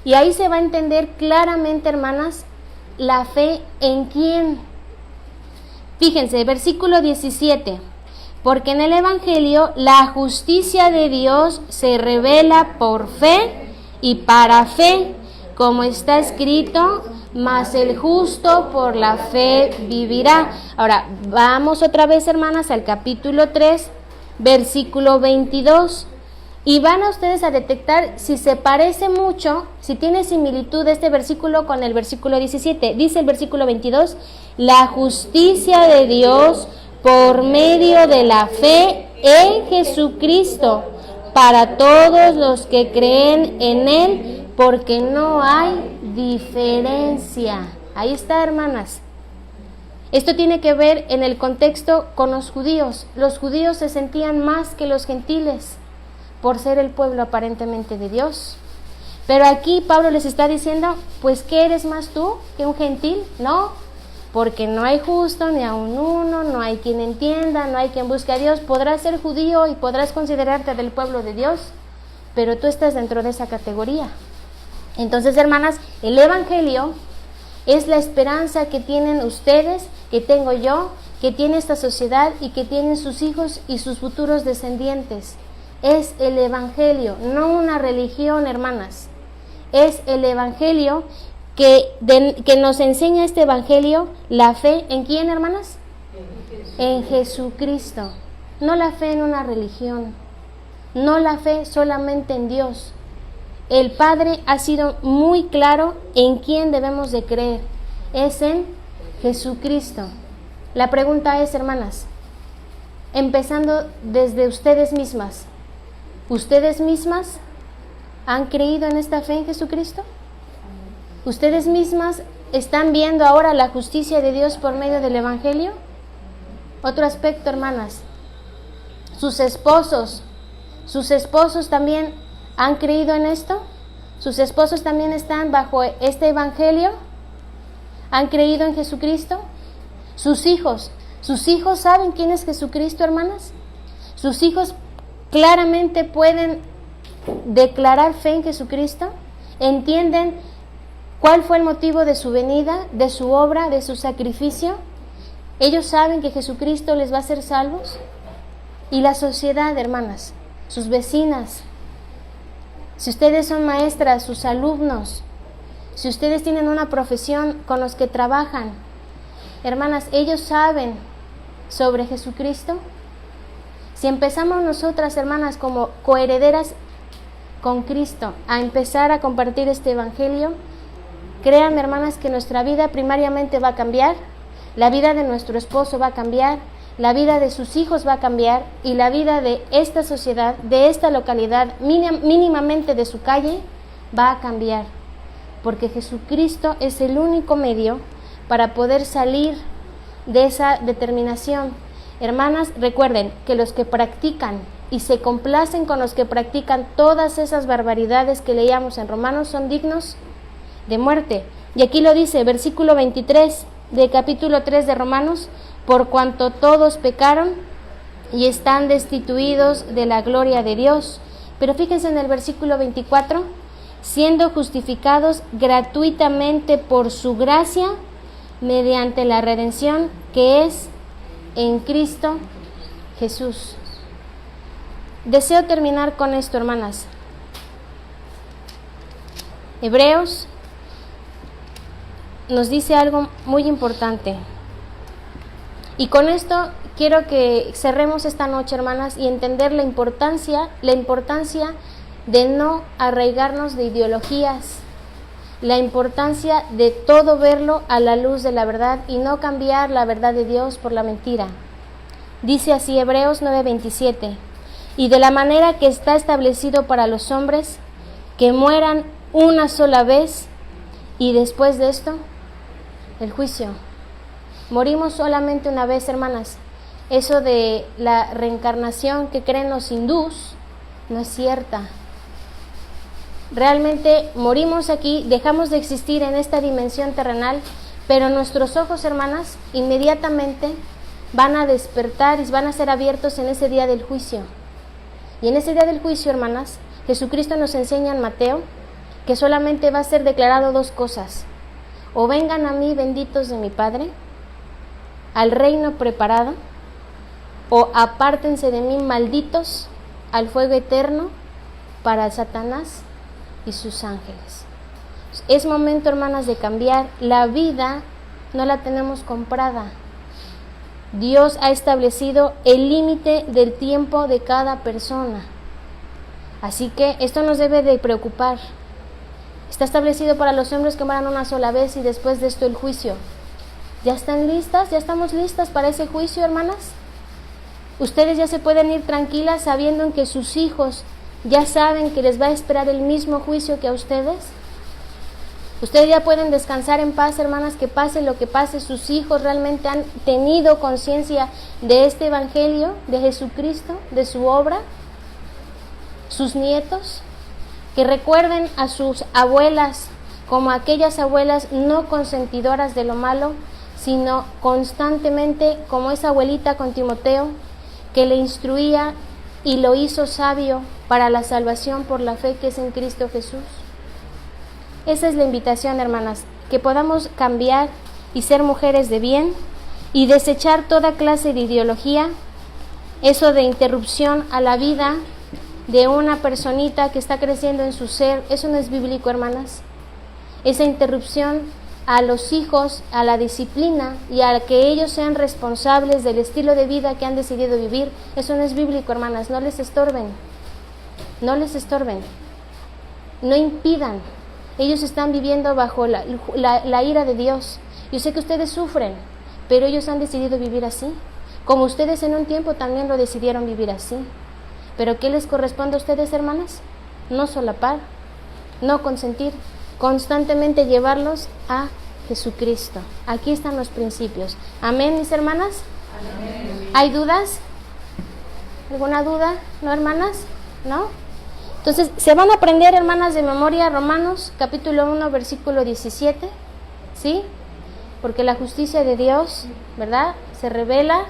Y ahí se va a entender claramente, hermanas, la fe en quién. Fíjense, versículo 17. Porque en el Evangelio la justicia de Dios se revela por fe y para fe, como está escrito, mas el justo por la fe vivirá. Ahora, vamos otra vez, hermanas, al capítulo 3, versículo 22. Y van a ustedes a detectar si se parece mucho, si tiene similitud este versículo con el versículo 17. Dice el versículo 22, la justicia de Dios por medio de la fe en Jesucristo, para todos los que creen en Él, porque no hay diferencia. Ahí está, hermanas. Esto tiene que ver en el contexto con los judíos. Los judíos se sentían más que los gentiles, por ser el pueblo aparentemente de Dios. Pero aquí Pablo les está diciendo, pues ¿qué eres más tú que un gentil? No, porque no hay justo ni aun uno, no hay quien entienda, no hay quien busque a Dios. Podrás ser judío y podrás considerarte del pueblo de Dios, pero tú estás dentro de esa categoría. Entonces, hermanas, el Evangelio es la esperanza que tienen ustedes, que tengo yo, que tiene esta sociedad y que tienen sus hijos y sus futuros descendientes. Es el Evangelio, no una religión, hermanas. es el Evangelio que nos enseña este Evangelio, la fe, ¿en quién, hermanas? En Jesucristo. No la fe en una religión, no la fe solamente en Dios. El Padre ha sido muy claro en quién debemos de creer, es en Jesucristo. La pregunta es, hermanas, empezando desde ustedes mismas, ¿ustedes mismas han creído en esta fe en Jesucristo? ¿Ustedes mismas están viendo ahora la justicia de Dios por medio del Evangelio? Otro aspecto, hermanas, sus esposos también han creído en esto. ¿Sus esposos también están bajo este Evangelio? ¿Han creído en Jesucristo? ¿Sus hijos saben quién es Jesucristo, hermanas? ¿Sus hijos claramente pueden declarar fe en Jesucristo? ¿Entienden cuál fue el motivo de su venida, de su obra, de su sacrificio? ¿Ellos saben que Jesucristo les va a hacer salvos? Y la sociedad, hermanas, sus vecinas, si ustedes son maestras, sus alumnos, si ustedes tienen una profesión con los que trabajan, hermanas, ¿ellos saben sobre Jesucristo? Si empezamos nosotras, hermanas, como coherederas con Cristo, a empezar a compartir este Evangelio, créanme, hermanas, que nuestra vida primariamente va a cambiar, la vida de nuestro esposo va a cambiar, la vida de sus hijos va a cambiar y la vida de esta sociedad, de esta localidad, mínimamente de su calle, va a cambiar. Porque Jesucristo es el único medio para poder salir de esa determinación. Hermanas, recuerden que los que practican y se complacen con los que practican todas esas barbaridades que leíamos en Romanos son dignos de muerte. Y aquí lo dice, versículo 23 del capítulo 3 de Romanos: por cuanto todos pecaron y están destituidos de la gloria de Dios. Pero fíjense en el versículo 24, siendo justificados gratuitamente por su gracia, mediante la redención que es en Cristo Jesús. Deseo terminar con esto, hermanas. Hebreos nos dice algo muy importante. Y con esto quiero que cerremos esta noche, hermanas, y entender la importancia de no arraigarnos de ideologías, la importancia de todo verlo a la luz de la verdad y no cambiar la verdad de Dios por la mentira. Dice así Hebreos 9:27, y de la manera que está establecido para los hombres, que mueran una sola vez, y después de esto, el juicio. Morimos solamente una vez, hermanas. Eso de la reencarnación que creen los hindús no es cierta. Realmente morimos aquí, dejamos de existir en esta dimensión terrenal, pero nuestros ojos, hermanas, inmediatamente van a despertar y van a ser abiertos en ese día del juicio. Y en ese día del juicio, hermanas, Jesucristo nos enseña en Mateo que solamente va a ser declarado dos cosas: o vengan a mí benditos de mi Padre, al reino preparado, o apártense de mí malditos al fuego eterno para Satanás y sus ángeles. Es momento, hermanas, de cambiar. La vida no la tenemos comprada. Dios ha establecido el límite del tiempo de cada persona. Así que esto nos debe de preocupar. Está establecido para los hombres que mueran una sola vez y después de esto el juicio. ¿Ya están listas? ¿Ya estamos listas para ese juicio, hermanas? Ustedes ya se pueden ir tranquilas sabiendo en que sus hijos ya saben que les va a esperar el mismo juicio que a ustedes. Ustedes ya pueden descansar en paz, hermanas, que pase lo que pase. Sus hijos realmente han tenido conciencia de este Evangelio, de Jesucristo, de su obra. Sus nietos, que recuerden a sus abuelas como aquellas abuelas no consentidoras de lo malo, sino constantemente como esa abuelita con Timoteo, que le instruía y lo hizo sabio para la salvación por la fe que es en Cristo Jesús. Esa es la invitación, hermanas, que podamos cambiar y ser mujeres de bien y desechar toda clase de ideología, eso de interrupción a la vida, de una personita que está creciendo en su ser. Eso no es bíblico, hermanas. Esa interrupción a los hijos, a la disciplina y a que ellos sean responsables del estilo de vida que han decidido vivir, eso no es bíblico, hermanas. No les estorben, no les estorben, no impidan. Ellos están viviendo bajo la ira de Dios. Yo sé que ustedes sufren, pero ellos han decidido vivir así, como ustedes en un tiempo también lo decidieron vivir así. Pero ¿qué les corresponde a ustedes, hermanas? No solapar, no consentir, constantemente llevarlos a Jesucristo. Aquí están los principios. Amén, mis hermanas. Amén. ¿Hay dudas? ¿Alguna duda? ¿No, hermanas? ¿No? Entonces, se van a aprender, hermanas, de memoria Romanos capítulo 1, versículo 17, ¿sí? Porque la justicia de Dios, ¿verdad?, se revela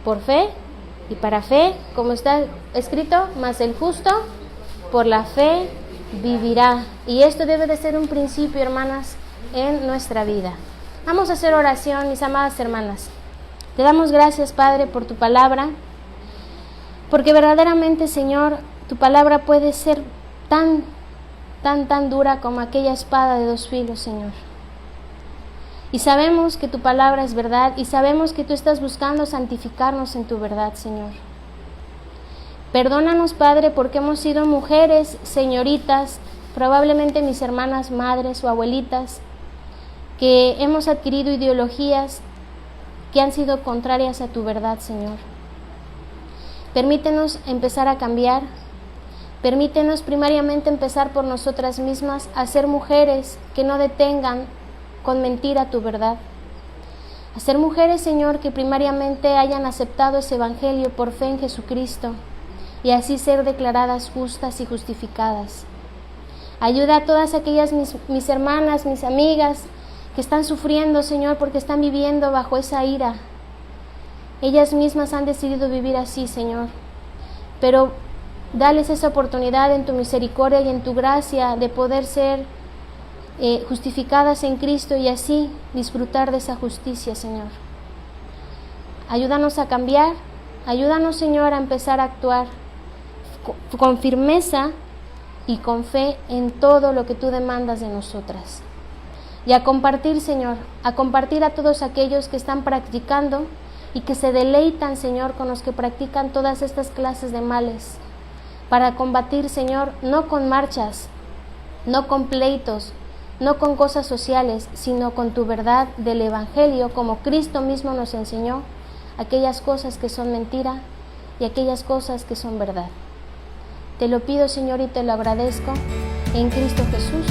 por fe y para fe, como está escrito, mas el justo por la fe vivirá. Y esto debe de ser un principio, hermanas, en nuestra vida. Vamos a hacer oración, mis amadas hermanas. Te damos gracias, Padre, por tu palabra, porque verdaderamente, Señor, tu palabra puede ser tan dura como aquella espada de dos filos, Señor. Y sabemos que tu palabra es verdad, y sabemos que tú estás buscando santificarnos en tu verdad, Señor. Perdónanos, Padre, porque hemos sido mujeres, señoritas, probablemente mis hermanas madres o abuelitas, que hemos adquirido ideologías que han sido contrarias a tu verdad, Señor. Permítenos empezar a cambiar. Permítenos primariamente empezar por nosotras mismas a ser mujeres que no detengan con mentira tu verdad. A ser mujeres, Señor, que primariamente hayan aceptado ese evangelio por fe en Jesucristo y así ser declaradas justas y justificadas. Ayuda a todas aquellas mis hermanas, mis amigas que están sufriendo, Señor, porque están viviendo bajo esa ira. Ellas mismas han decidido vivir así, Señor, pero dales esa oportunidad en tu misericordia y en tu gracia de poder ser justificadas en Cristo y así disfrutar de esa justicia, Señor. Ayúdanos a cambiar, ayúdanos, Señor, a empezar a actuar con firmeza y con fe en todo lo que tú demandas de nosotras. Y a compartir, Señor, a compartir a todos aquellos que están practicando y que se deleitan, Señor, con los que practican todas estas clases de males, para combatir, Señor, no con marchas, no con pleitos, no con cosas sociales, sino con tu verdad del Evangelio, como Cristo mismo nos enseñó, aquellas cosas que son mentira y aquellas cosas que son verdad. Te lo pido, Señor, y te lo agradezco en Cristo Jesús.